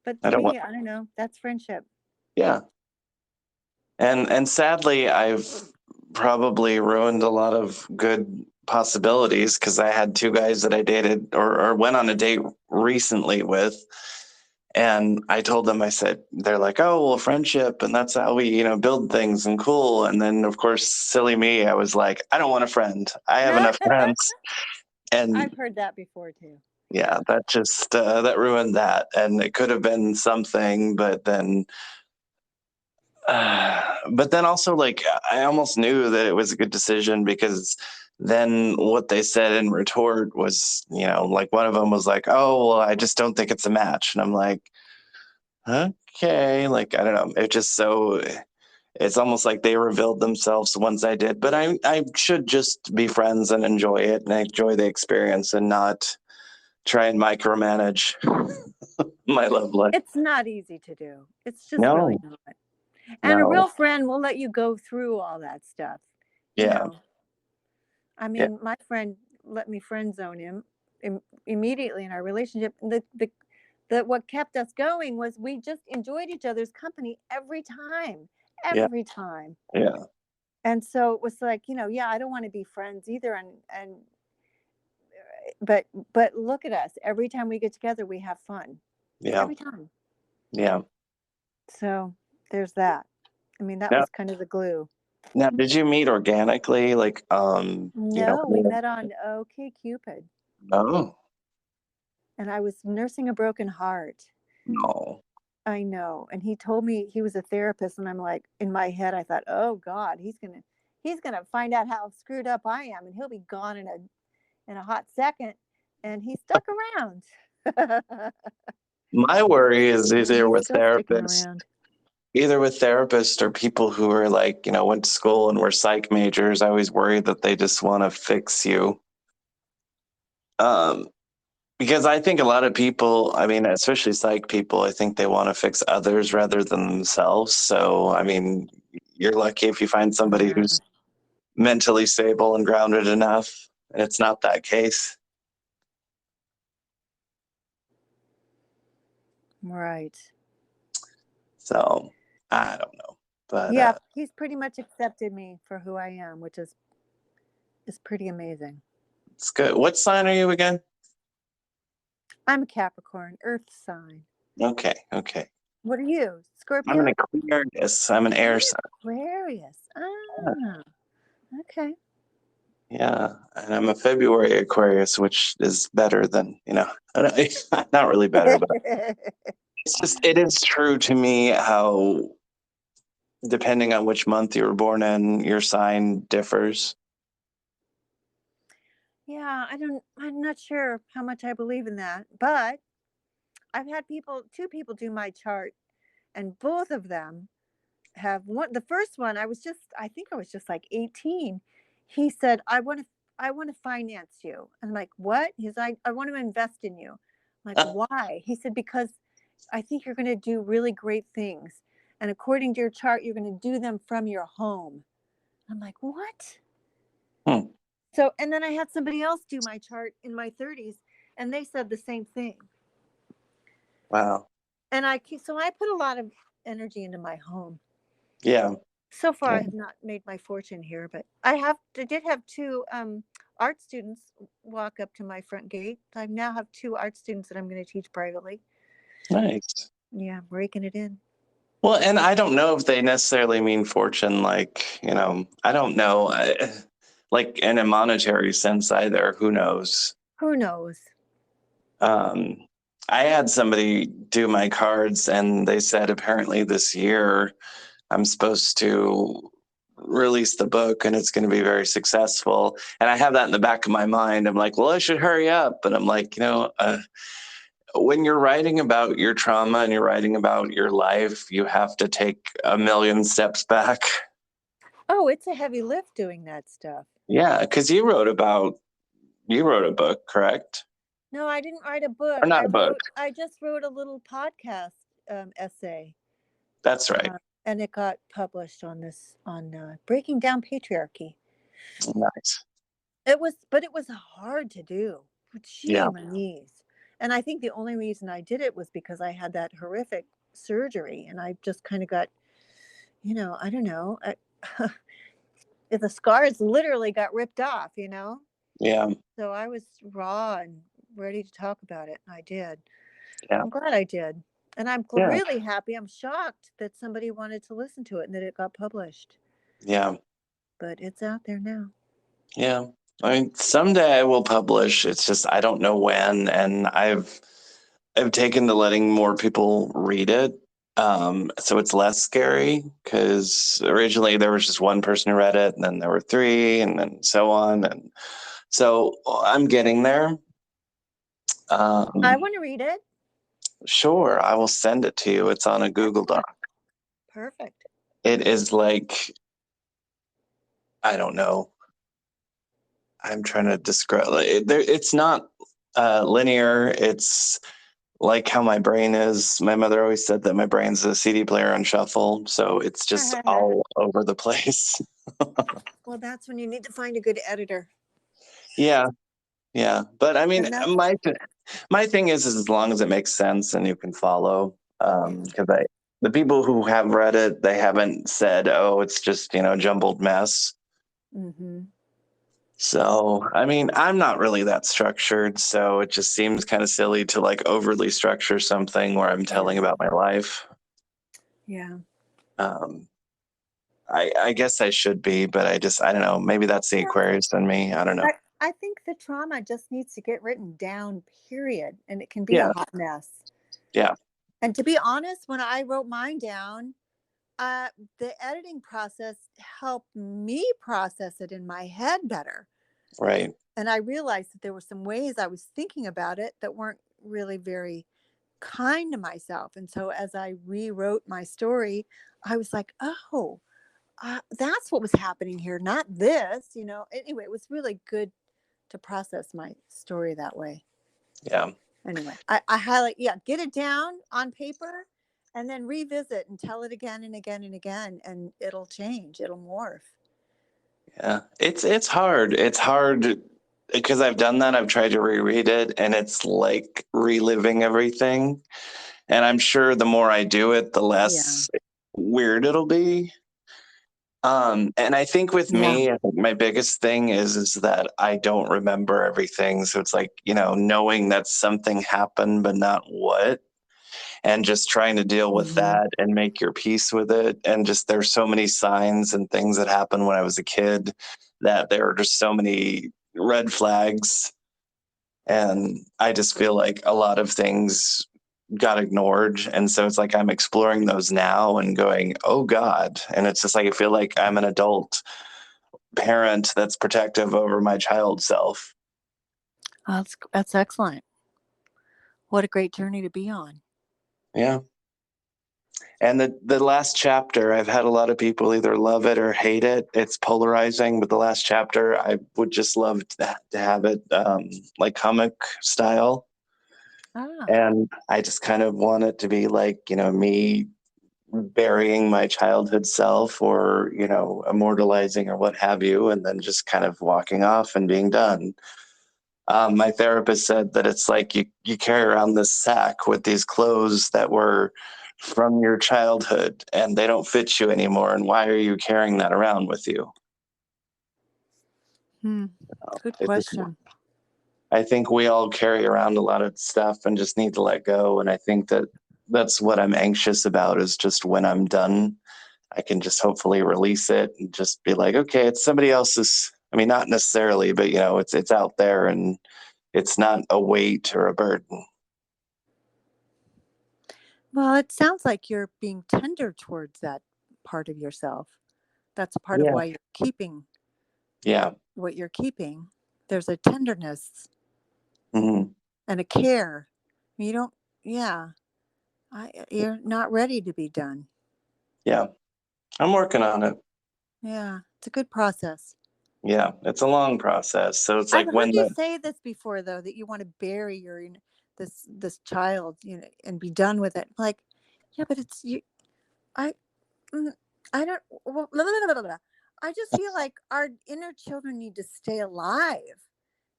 But I to don't want me, I don't know, that's friendship. yeah, and sadly, I've probably ruined a lot of good possibilities because I had two guys that I dated or went on a date recently with. And I told them, I said, they're like, oh, well, friendship. And that's how we, build things and cool. And then, of course, silly me, I was like, I don't want a friend. I have enough friends. And I've heard that before too. yeah, Yeah. that just, that ruined that. And it could have been something, but then also, like, I almost knew that it was a good decision because then what they said in retort was, like one of them was like, oh, well, I just don't think it's a match. And I'm like, okay, like I don't know. It just so it's almost like they revealed themselves once I did. But I should just be friends and enjoy it and enjoy the experience and not try and micromanage my love life. It's not easy to do. It's just really No, not. And a no, real friend will let you go through all that stuff. You yeah, know, I yeah, mean, my friend let me friend zone him immediately in our relationship. The what kept us going was we just enjoyed each other's company yeah, every time. yeah, And so it was like, yeah, I don't want to be friends either. And but look at us. Every time we get together, we have fun. yeah, Every time. yeah. So there's that. I mean, that Now, was kind of the glue. now, did you meet organically? Like, No, we met on OK Cupid, oh, and I was nursing a broken heart. no. I know. And he told me he was a therapist, and I'm like, in my head I thought, "Oh God, he's gonna find out how screwed up I am, and he'll be gone in a hot second." And he stuck around. My worry is And either he's with still sticking therapists around. either with therapists or people who are like, went to school and were psych majors. I always worry that they just want to fix you. Um, because I think a lot of people, I mean, especially psych people, I think they want to fix others rather than themselves. So, I mean, you're lucky if you find somebody Yeah, who's mentally stable and grounded enough, and it's not that case. right. So, I don't know. But Yeah, he's pretty much accepted me for who I am, which is pretty amazing. it's good. What sign are you again? I'm a Capricorn, Earth sign. Okay, okay. What are you? I'm an Scorpio? Aquarius. I'm an I'm air an sign. Aquarius. Ah, okay. Yeah, and I'm a February Aquarius, which is better than, not really better, but it's just, it is true to me how, depending on which month you were born in, your sign differs. Yeah, I'm not sure how much I believe in that, but I've had two people do my chart, and both of them have one. The first one, I think I was just like 18. He said, I want to finance you. And I'm like, what? He's like, I want to invest in you. I'm like, why? He said, because I think you're going to do really great things. And according to your chart, you're going to do them from your home. I'm like, what? Hmm. So, and then I had somebody else do my chart in my 30s, and they said the same thing. Wow. And so I put a lot of energy into my home. Yeah. So far, I Yeah. have not made my fortune here, but I did have two art students walk up to my front gate. I now have two art students that I'm going to teach privately. Nice. Yeah, breaking it in. Well, and I don't know if they necessarily mean fortune, like, I don't know, like in a monetary sense either. Who knows? Who knows? Um, I had somebody do my cards, and they said apparently this year I'm supposed to release the book and it's going to be very successful. And I have that in the back of my mind. I'm like, well, I should hurry up. But I'm like, when you're writing about your trauma and you're writing about your life, you have to take a million steps back. Oh, it's a heavy lift doing that stuff. Yeah, because you wrote a book, correct? No, I didn't write a book. Or not a book. I just wrote a little podcast essay, That's right. and it got published on breaking down patriarchy. Nice. But it was hard to do. Gee, Yeah. my knees. And I think the only reason I did it was because I had that horrific surgery, and I just kind of got, I don't know. The scars literally got ripped off. Yeah. So I was raw and ready to talk about it. And I did. Yeah. I'm glad I did. And I'm Yeah. really happy. I'm shocked that somebody wanted to listen to it and that it got published. Yeah. But it's out there now. Yeah. I mean, someday I will publish. It's just I don't know when, and I've taken to letting more people read it. So it's less scary because originally there was just one person who read it, and then there were three, and then so on. And so I'm getting there. I Um, want to read it. sure, I will send it to you. It's on a Google Doc. Excellent. Perfect. It is like, I don't know. I'm trying to describe it's not linear. It's like how my brain is. My mother always said that my brain's a CD player on shuffle, so it's just all over the place. Well, that's when you need to find a good editor. Yeah, yeah. But I mean, And that's my thing is as long as it makes sense and you can follow. Because the people who have read it, they haven't said, "Oh, it's just jumbled mess." mm-hmm. So, I mean, I'm not really that structured, so it just seems kind of silly to like overly structure something where I'm telling Yeah. about my life. Yeah. Um, I guess I should be, but I don't know. Maybe that's the Yeah. Aquarius in me. I don't know. I think the trauma just needs to get written down, period. And it can be a Yeah, hot mess. yeah, And to be honest, when I wrote mine down, uh, the editing process helped me process it in my head better. right. And I realized that there were some ways I was thinking about it that weren't really very kind to myself. And so as I rewrote my story, I was like, oh, that's what was happening here, not this, Anyway, it was really good to process my story that way. Yeah. Anyway, I highlight, yeah, get it down on paper and then revisit and tell it again and again and again, and it'll change, it'll morph. Yeah. It's hard. It's hard because I've done that. I've tried to reread it and it's like reliving everything. And I'm sure the more I do it, the Yeah. less weird it'll be. And I think with Yeah. me, I think my biggest thing is that I don't remember everything. So it's like, knowing that something happened, but not what, and just trying to deal with Hmm. that and make your peace with it. And just there's so many signs and things that happened when I was a kid that there are just so many red flags. And I just feel like a lot of things got ignored. And so it's like I'm exploring those now and going, oh God. And it's just like I feel like I'm an adult parent that's protective over my child self. Oh, that's excellent. What a great journey to be on. Yeah. And the last chapter, I've had a lot of people either love it or hate it. It's polarizing, but the last chapter, I would just love to have it like comic style. Ah. And I just kind of want it to be like, me burying my childhood self or, immortalizing or what have you, and then just kind of walking off and being done. My therapist said that it's like you carry around this sack with these clothes that were from your childhood and they don't fit you anymore. And why are you carrying that around with you? Hmm. Good It just, question. I think we all carry around a lot of stuff and just need to let go. And I think that that's what I'm anxious about is just when I'm done, I can just hopefully release it and just be like, okay, it's somebody else's. I mean, not necessarily, but it's out there and it's not a weight or a burden. Well, it sounds like you're being tender towards that part of yourself. That's part of Yeah. why you're keeping Yeah. what you're keeping. There's a tenderness Hmm. and a care. You don't, yeah, you're not ready to be done. Yeah. I'm working on it. Yeah, it's a good process. Yeah. It's a long process. So it's I've like heard when you the, say this before, though, that you want to bury this child, and be done with it. Like, yeah, but it's you. I mm, I don't. Well, blah, blah, blah, blah, blah. I just feel like our inner children need to stay alive.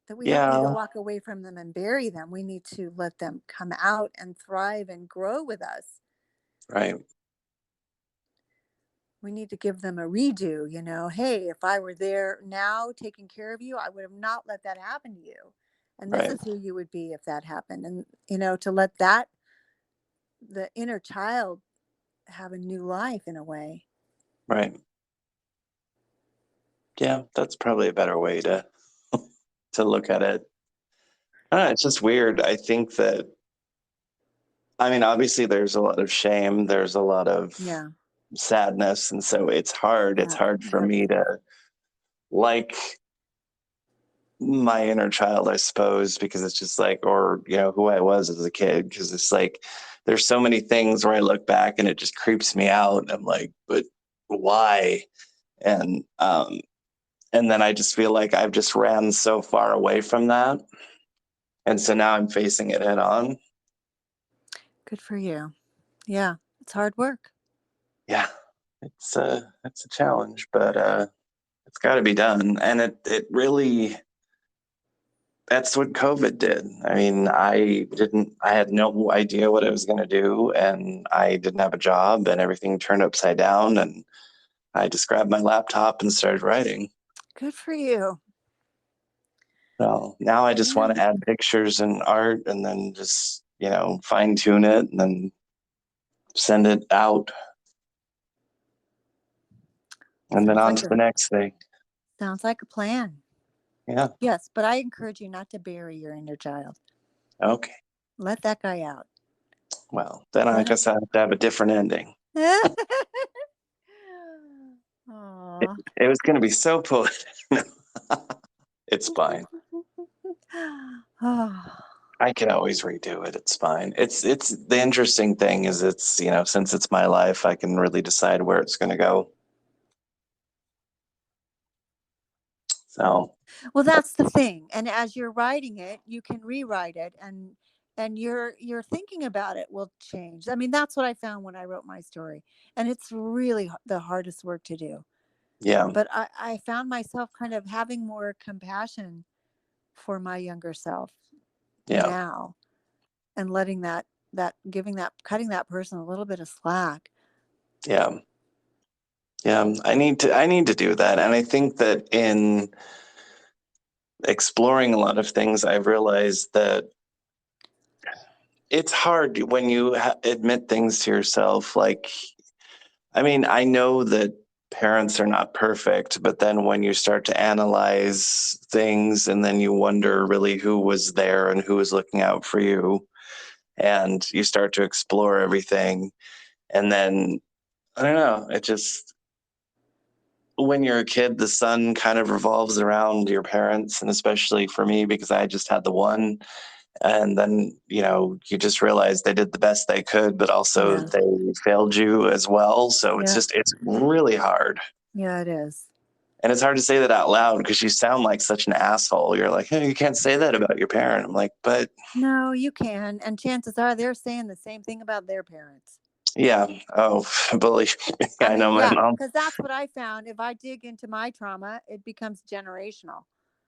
That we don't need to yeah. walk away from them and bury them. We need to let them come out and thrive and grow with us. Right. We need to give them a redo. Hey, if I were there now taking care of you, I would have not let that happen to you. And this Right. is who you would be if that happened. And, to let the inner child have a new life in a way. Right. Yeah. That's probably a better way to look at it. I don't know, it's just weird. I think that, I mean, obviously there's a lot of shame. There's a lot of Yeah. sadness. And so it's hard. It's Yeah. hard I for have me to. to like my inner child, I suppose, because it's just like, or, who I was as a kid, because it's like, there's so many things where I look back and it just creeps me out. I'm like, but why? And, and then I just feel like I've just ran so far away from that. And so now I'm facing it head on. Good for you. Yeah. It's hard work. Yeah. It's a challenge, but, it's got to be done. And it really, that's what COVID did. I mean, I had no idea what I was going to do, and I didn't have a job, and everything turned upside down. And I just grabbed my laptop and started writing. Good for you. So now I just want Yeah. to add pictures and art and then just, fine tune it and then send it out and then Sounds on like to the next thing. a plan. Yeah. Yes, but I encourage you not to bury your inner child. Okay. Let that guy out. Well, then I Let him. guess I have to have a different ending. It, Aw. it was going to be so poetic. It's fine. Oh. I can always redo it. It's fine. It's the interesting thing is it's, since it's my life, I can really decide where it's going to go. So, Well, that's the thing. And as you're writing it, you can rewrite it, and your thinking about it will change. I mean, that's what I found when I wrote my story. And it's really the hardest work to do. yeah, But I found myself kind of having more compassion for my younger self yeah, now, and letting that giving that cutting that person a little bit of slack. yeah, yeah. I need to do that. And I think that in exploring a lot of things, I've realized that it's hard when you admit things to yourself. Like, I mean, I know that parents are not perfect, but then when you start to analyze things and then you wonder really who was there and who was looking out for you, and you start to explore everything, and then I don't know, it just, when you're a kid, the sun kind of revolves around your parents, and especially for me because I just had the one. And then you just realize they did the best they could, but also Yeah. they failed you as well. So it's Yeah. just, it's really hard. Yeah, it is. And it's hard to say that out loud because you sound like such an asshole. You're like, hey, you can't say that about your parent. I'm like, but No, you can. And chances are they're saying the same thing about their parents. yeah. Oh, believe me, I I know mean, my yeah, mom. because that's what I found. If I dig into my trauma, it becomes generational.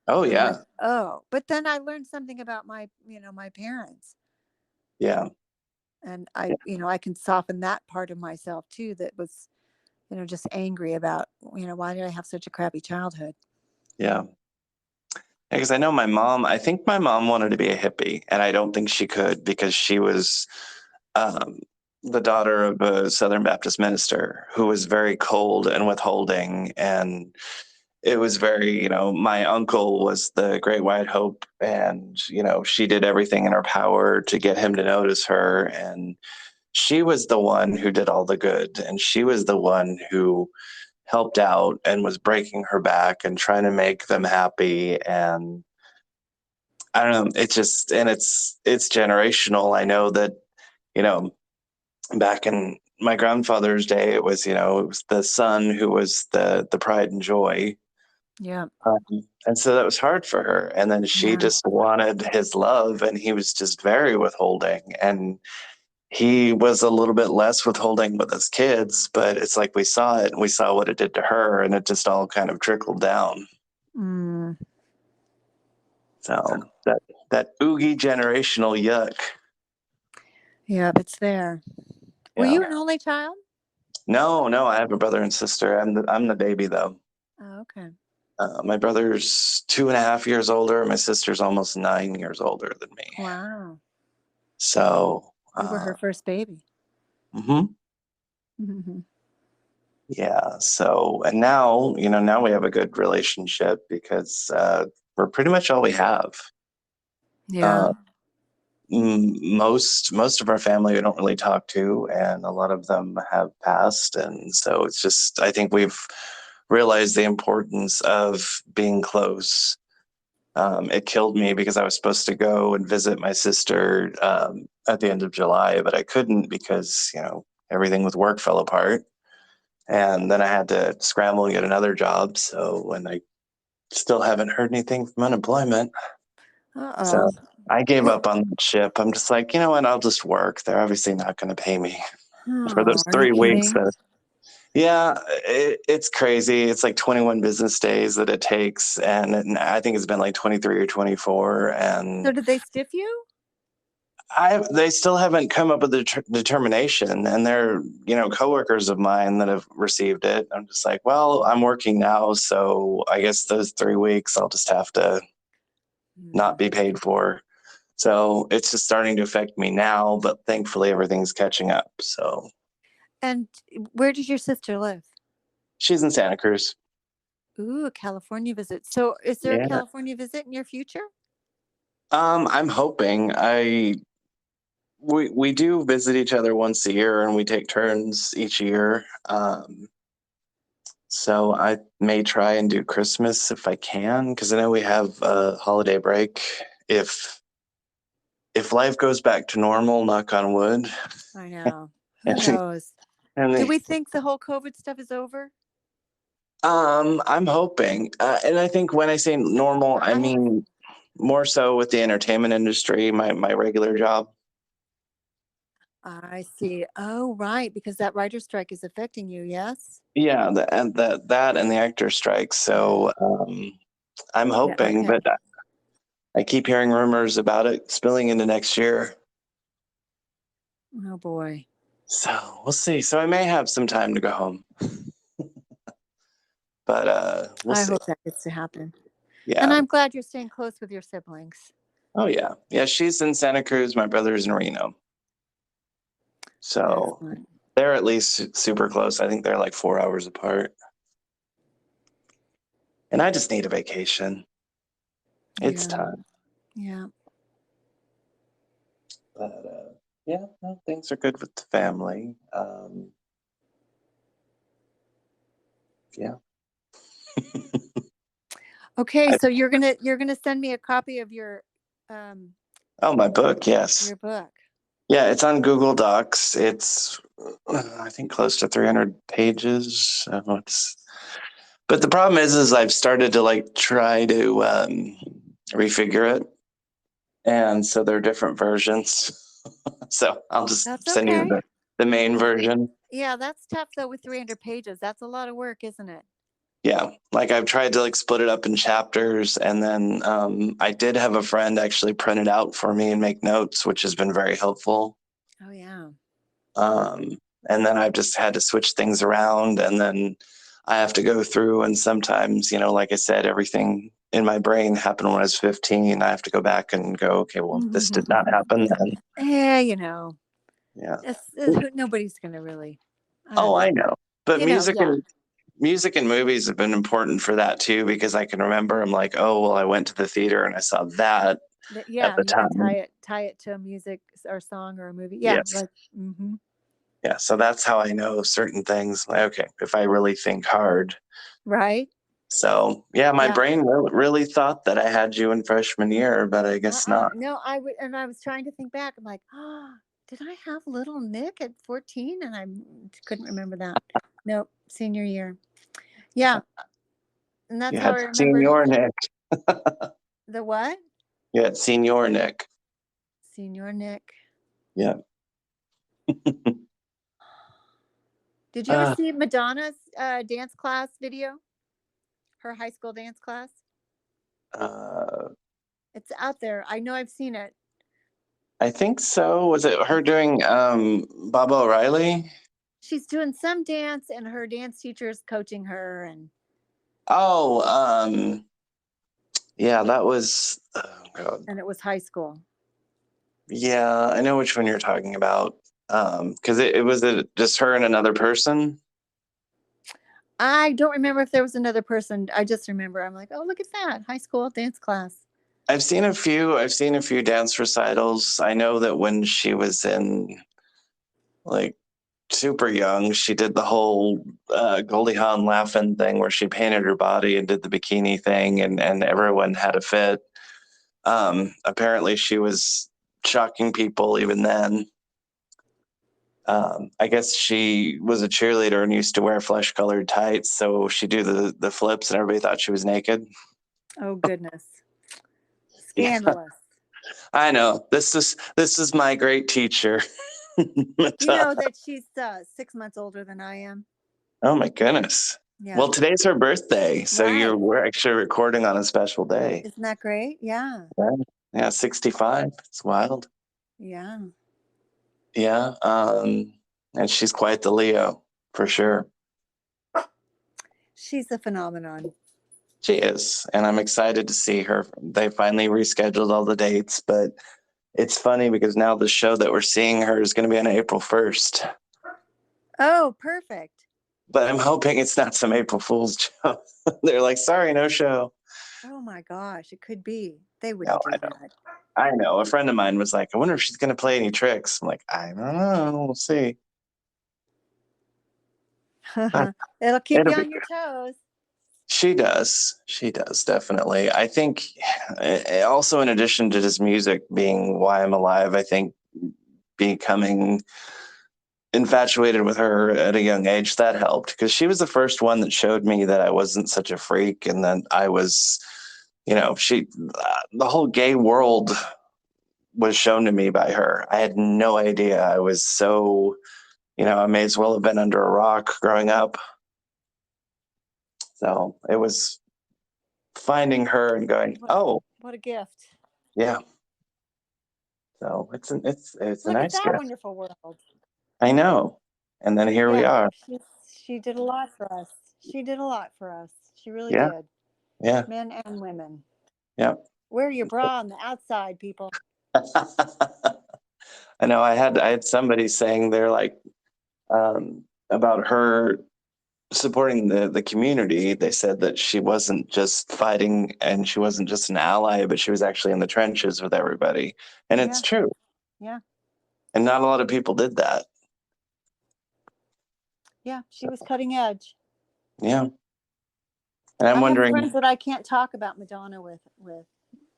Oh, And I'm like, yeah. oh, but then I learned something about my parents. Yeah. And Yeah. I can soften that part of myself too that was, just angry about, why did I have such a crappy childhood? Yeah. Because I know my mom, I think my mom wanted to be a hippie, and I don't think she could because she was um, the daughter of a Southern Baptist minister who was very cold and withholding. And it was very, my uncle was the Great White Hope, and, she did everything in her power to get him to notice her. And she was the one who did all the good, and she was the one who helped out and was breaking her back and trying to make them happy. And I don't know, it's just, and it's generational. I know that, you know, back in my grandfather's day, it was the son who was the pride and joy. Yeah. And so that was hard for her. And then she Yeah. just wanted his love, and he was just very withholding. And he was a little bit less withholding with his kids, but it's like we saw it and we saw what it did to her, and it just all kind of trickled down. Mm, So that oogie generational yuck. yeah, it's there. Were Yeah. you an only child? No, no, I have a brother and sister. I'm the baby though. Oh, okay. My brother's 2.5 years older. My sister's almost 9 years older than me. Wow. So, You were her first baby. mhm. Hmm. Yeah. So, and now we have a good relationship because we're pretty much all we have. Yeah. Uh, most of our family we don't really talk to, and a lot of them have passed, and so it's just, I think we've realized the importance of being close. It killed me because I was supposed to go and visit my sister at the end of July, but I couldn't because everything with work fell apart, and then I had to scramble and get another job. So, and I still haven't heard anything from unemployment. Uh-oh. So I gave Well, up on the ship. I'm just like, you know what? I'll just work. They're obviously not going to pay me for oh, those are you 3 weeks. kidding? Yeah, it's crazy. It's like 21 business days that it takes, and I think it's been like 23 or 24. So And did they stiff you? they still haven't come up with a determination, and they're coworkers of mine that have received it. I'm just like, well, I'm working now, so I guess those 3 weeks I'll just have to not Hmm. be paid for. So it's just starting to affect me now, but thankfully everything's catching up. So And where does your sister live? she's in Santa Cruz. Ooh, a California visit. So is there a Yeah. California visit in your future? I'm hoping. We do visit each other once a year, and we take turns each year. So I may try and do Christmas if I can, because I know we have a holiday break if if life goes back to normal, knock on wood, I know. Who and, knows? and Do the, we think the whole COVID stuff is over? I'm hoping, and I think when I say normal, I I have a. mean more so with the entertainment industry, my regular job. I see. Oh, right, because that writer strike is affecting you. Yes. Yeah, that and the actor strike. So I'm Yeah. hoping, Okay. but I keep hearing rumors about it spilling into next year. Oh boy. So we'll see. So I may have some time to go home, but we'll I see. hope that gets to happen. And Yeah. I'm glad you're staying close with your siblings. Oh yeah. Yeah. She's in Santa Cruz. My brother's in Reno. So Excellent. they're at least super close. I think they're like 4 hours apart. And I just need a vacation. It's Yeah. time. Yeah. But yeah, no, things are good with the family. Yeah. Okay, I, so you're gonna send me a copy of um oh, my book. Yes. your book. Yeah. It's on Google Docs. It's, I think, close to 300 pages. But the problem is I've started to like try to refigure it. And so there are different versions. So I'll just That's send you okay. the main version. Yeah, that's tough though with 300 pages. That's a lot of work, isn't it? Yeah, like I've tried to like split it up in chapters, and then I did have a friend actually print it out for me and make notes, which has been very helpful. Oh yeah. Um, and then I've just had to switch things around, and then I have to go through, and sometimes, like I said, everything in my brain happened when I was 15. I have to go back and go, okay, well, this did not happen then. Yeah, Yeah. nobody's gonna really. I don't Oh, know. I know. But Yeah. music and movies have been important for that too, because I can remember I'm like, oh, well, I went to the theater and I saw that at Yeah, the and you can tie time. it to a music or song or a movie. Yeah, Yes. like mm-hmm. Yeah. So that's how I know certain things. Like, okay, if I really think hard. Right? So yeah, my Yeah. brain really thought that I had you in freshman year, but I guess not. No, and I was trying to think back. I'm like, oh, did I have little Nick at 14? And I couldn't remember that. Nope, senior year. Yeah, and that's You how had I remembered senior Nick. the what? You had senior Nick. Senior Nick. Yeah. Did you ever Uh, see Madonna's dance class video? Her high school dance class? uh, It's out there. I know I've seen it. I think so. Was it her doing Baba O'Reilly? She's doing some dance, and her dance teacher's coaching her, Oh, yeah, that was, oh God. and it was high school. Yeah, I know which one you're talking about. Because it was just her and another person. I don't remember if there was another person. I just remember I'm like, oh, look at that high school dance class. I've seen a few dance recitals. I know that when she was in like super young, she did the whole Goldie Hawn laughing thing where she painted her body and did the bikini thing, and everyone had a fit. Apparently she was shocking people even then. I guess she was a cheerleader and used to wear flesh colored tights, so she'd do the flips and everybody thought she was naked. Oh goodness, Yeah, scandalous. I know. This is my great teacher. You know that she's 6 months older than I am. Oh my goodness. Yeah. Well, today's her birthday, so Right. we're actually recording on a special day. Isn't that great? Yeah. Yeah, yeah, 65. It's wild. Yeah. Yeah. And she's quite the Leo for sure. She's a phenomenon. She is, and I'm excited to see her. They finally rescheduled all the dates, but it's funny because now the show that we're seeing her is going to be on April 1st. Oh, perfect. But I'm hoping it's not some April Fool's joke. They're like, sorry, no show. Oh my gosh, it could be. They No, wouldn't do I know. I know. A friend of mine was like, I wonder if she's going to play any tricks. I'm like, I don't know. We'll see. that. It'll keep It'll you be on your toes. She does. She does, definitely. I think also, in addition to just music being why I'm alive, I think becoming infatuated with her at a young age, that helped, because she was the first one that showed me that I wasn't such a freak, and that I was, the whole gay world was shown to me by her. I had no idea. I was so, I may as well have been under a rock growing up. So it was finding her and going, oh, What a gift. yeah. So it's a Look at nice that gift. wonderful world. I know. And then here we Yeah, are. she did a lot for us. She did a lot for us. She really Yeah. did. Yeah. Men and women. Yeah. Wear your bra on the outside, people. I know I had somebody saying they're like, about her supporting the community. They said that she wasn't just fighting and she wasn't just an ally, but she was actually in the trenches with everybody. And it's Yeah, true. yeah, And not a lot of people did that. yeah. She was cutting edge. Yeah. And I'm I have wondering, friends that I can't talk about Madonna with.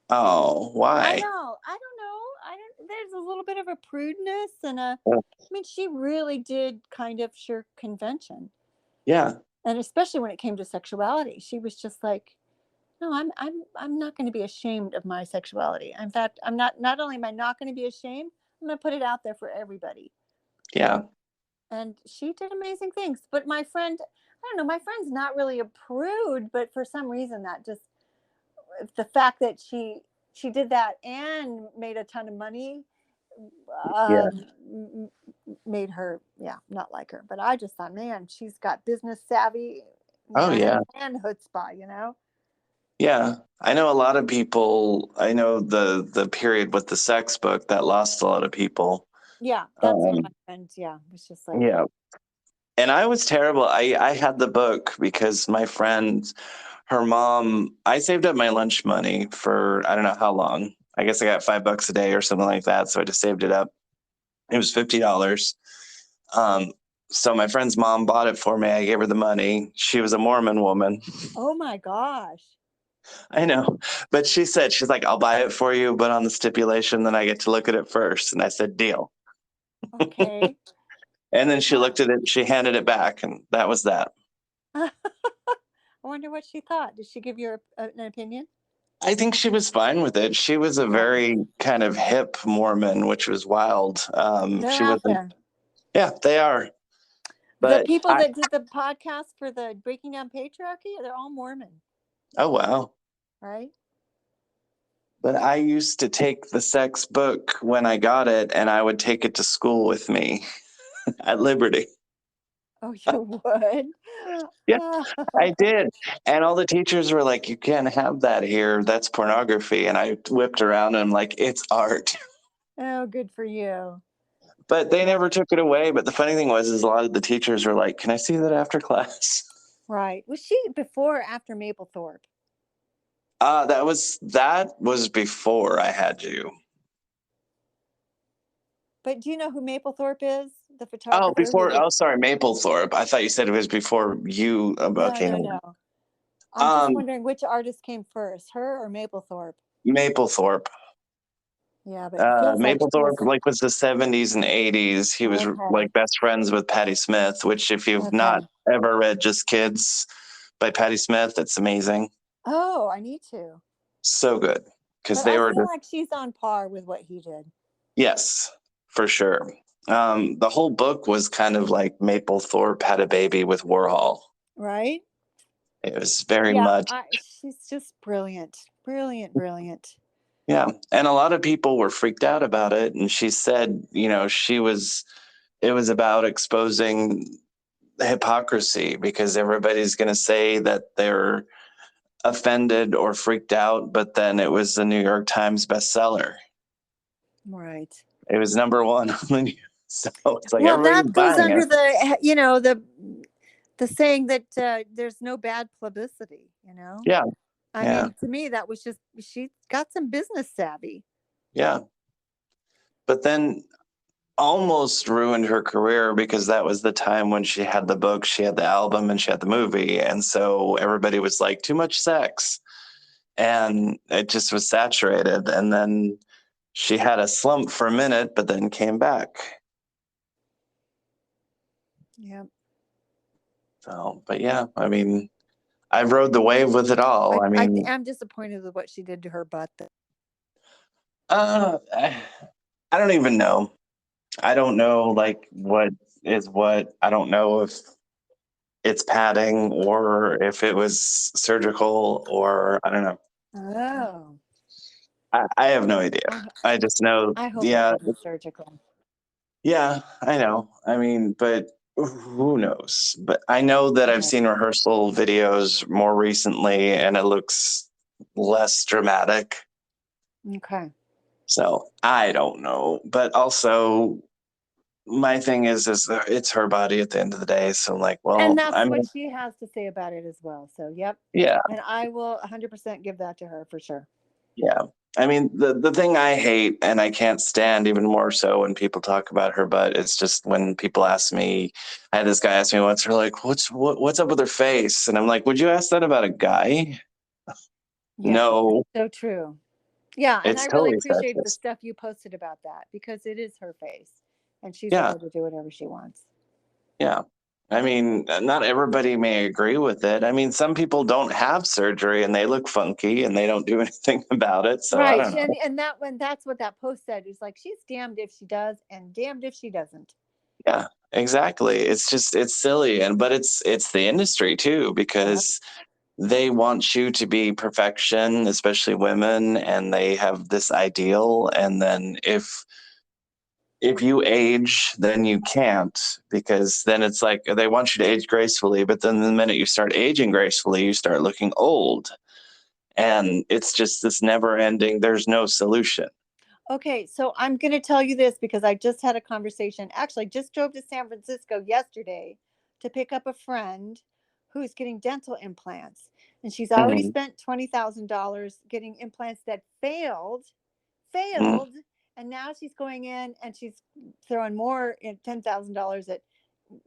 oh, I why? know. I don't know. I don't. There's a little bit of a prudeness and a. Oh, I mean, she really did kind of shirk convention, yeah. and especially when it came to sexuality, she was just like, "No, I'm not going to be ashamed of my sexuality. In fact, I'm not. Not only am I not going to be ashamed, I'm going to put it out there for everybody." Yeah. And she did amazing things. But my friend, I don't know, my friend's not really a prude, but for some reason that just the fact that she did that and made a ton of money Yeah. um, made her, yeah, not like her. But I just thought, man, she's got business savvy, Oh, yeah. and chutzpah. Yeah. I know a lot of people. I know the period with the sex book that lost a lot of people. Yeah, that's what my Um, friend, yeah, was just like, yeah. And I was terrible. I had the book because my friend, her mom, I saved up my lunch money for I don't know how long. I guess I got $5 a day or something like that. So I just saved it up. It was $50. Um, so my friend's mom bought it for me. I gave her the money. She was a Mormon woman. oh my gosh. I know. But she said, she's like, I'll buy it for you, but on the stipulation that I get to look at it first. And I said, deal. Okay. And then she looked at it, she handed it back, and that was that. I wonder what she thought. Did she give you an opinion? I think she was fine with it. She was a Yeah, very kind of hip Mormon, which was wild. they're She out wasn't, there. yeah, they are. The But people that did the podcast for the Breaking Down Patriarchy, they're all Mormon, oh, wow. right? But I used to take the sex book when I got it, and I would take it to school with me at Liberty. Oh, you would? Yeah, I did. And all the teachers were like, you can't have that here. That's pornography. And I whipped around and I'm like, it's art. Oh, good for you. But they Yeah, never took it away. But the funny thing was, is a lot of the teachers were like, can I see that after class? right. Was she before or after Maplethorpe? That was before I had you. But do you know who Maplethorpe is? The Oh, photographer who before. did? Oh, sorry, Maplethorpe. I thought you said it was before you No, came no, in. no. I'm just Um, wondering which artist came first, her or Maplethorpe? Maplethorpe. Yeah, but it feels like she was. Maplethorpe like was the 70s and 80s. He was Okay. like best friends with Patti Smith, which if you've not Okay. ever read Just Kids by Patti Smith, it's amazing. Oh, I need to. So good. Because But they I were feel just, like she's on par with what he did, yes, for sure. The whole book was kind of like Maplethorpe had a baby with Warhol. right? It was very Yeah, much, she's just brilliant. Brilliant, brilliant. yeah. And a lot of people were freaked out about it. And she said, it was about exposing the hypocrisy, because everybody's going to say that they're offended or freaked out, but then it was the New York Times bestseller. Right. It was number one on the news. So it's like Well, everybody's that goes buying under it. the saying that there's no bad publicity. Yeah, I yeah, mean, to me, that was just she got some business savvy. yeah. But then almost ruined her career because that was the time when she had the book, she had the album, and she had the movie. And so everybody was like, too much sex. And it just was saturated. And then she had a slump for a minute, but then came back. Yeah. So, but yeah, I mean, I rode the wave with it all. I mean, I'm disappointed with what she did to her butt. I don't even know. I don't know, like, what is what. I don't know if it's padding or if it was surgical or I don't know. Oh, I have no idea. I, I just know, I hope it yeah, wasn't surgical. yeah, I know. I mean, but who knows? But I know that I've Right. seen rehearsal videos more recently and it looks less dramatic. Okay. So I don't know. But also, my thing is it's her body at the end of the day. So I'm like, And well, that's I what mean, she has to say about it as well. So, yep. yeah, And I will 100% give that to her for sure. yeah. I mean, the thing I hate and I can't stand even more so when people talk about her butt, it's just when people ask me, I had this guy ask me once, they're like, what's up with her face? And I'm like, would you ask that about a guy? Yeah. No, So true. Yeah. And I it's really totally appreciate the sexist. stuff you posted about that because it is her face and she's Yeah, allowed to do whatever she wants. yeah. I mean, not everybody may agree with it. I mean, some people don't have surgery and they look funky and they don't do anything about it. So I Right. don't know. And that when that's what that post said is like, she's damned if she does and damned if she doesn't. Yeah, exactly. It's just it's silly, and but it's the industry too Yep. because they want you to be perfection, especially women, and they have this ideal. And then if you age, then you can't because then it's like they want you to age gracefully, but then the minute you start aging gracefully, you start looking old, and it's just this never ending. There's no solution. Okay, so I'm going to tell you this because I just had a conversation. Actually, I just drove to San Francisco yesterday to pick up a friend who's getting dental implants. And she's already Hmm. spent $20,000 getting implants that Hmm. failed. And now she's going in and she's throwing more in $10,000 at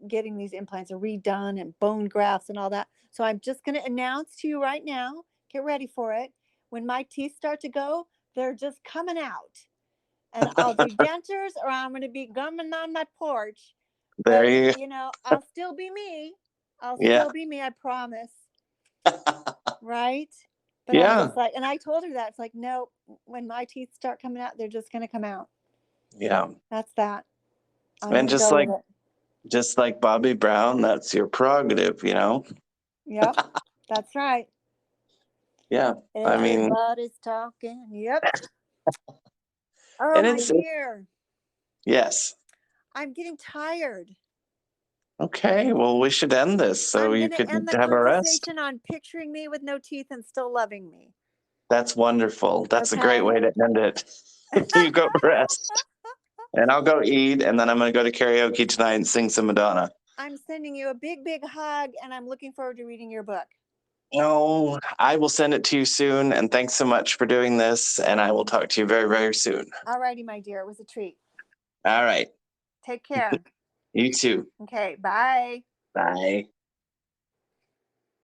getting these implants redone and bone grafts and all that. So I'm just going to announce to you right now, get ready for it. When my teeth start to go, they're just coming out. And I'll do dentures or I'm going to be gumming on my porch. There But, you, I'll still be me. I'll yeah, still be me, I promise. Right? But I'm yeah, just like, and I told her that. It's like, no, when my teeth start coming out, they're just going to come out. yeah. That's that. I'm And going to go with it. just like Bobby Brown, that's your prerogative, you know? Yep. That's right. Yeah. I mean, Everybody's talking. Yep. Oh, and my it's, dear. yes. I'm getting tired. Okay. Well, we should end this so I'm you going to could end the have a rest. conversation on picturing me with no teeth and still loving me. That's wonderful. That's a great Okay. way to end it. You go rest and I'll go eat. And then I'm going to go to karaoke tonight and sing some Madonna. I'm sending you a big, big hug and I'm looking forward to reading your book. No, I will send it to you soon. And thanks so much for doing this. And I will talk to you very, very soon. All righty, my dear. It was a treat. All right. Take care. You too. Okay. Bye. Bye.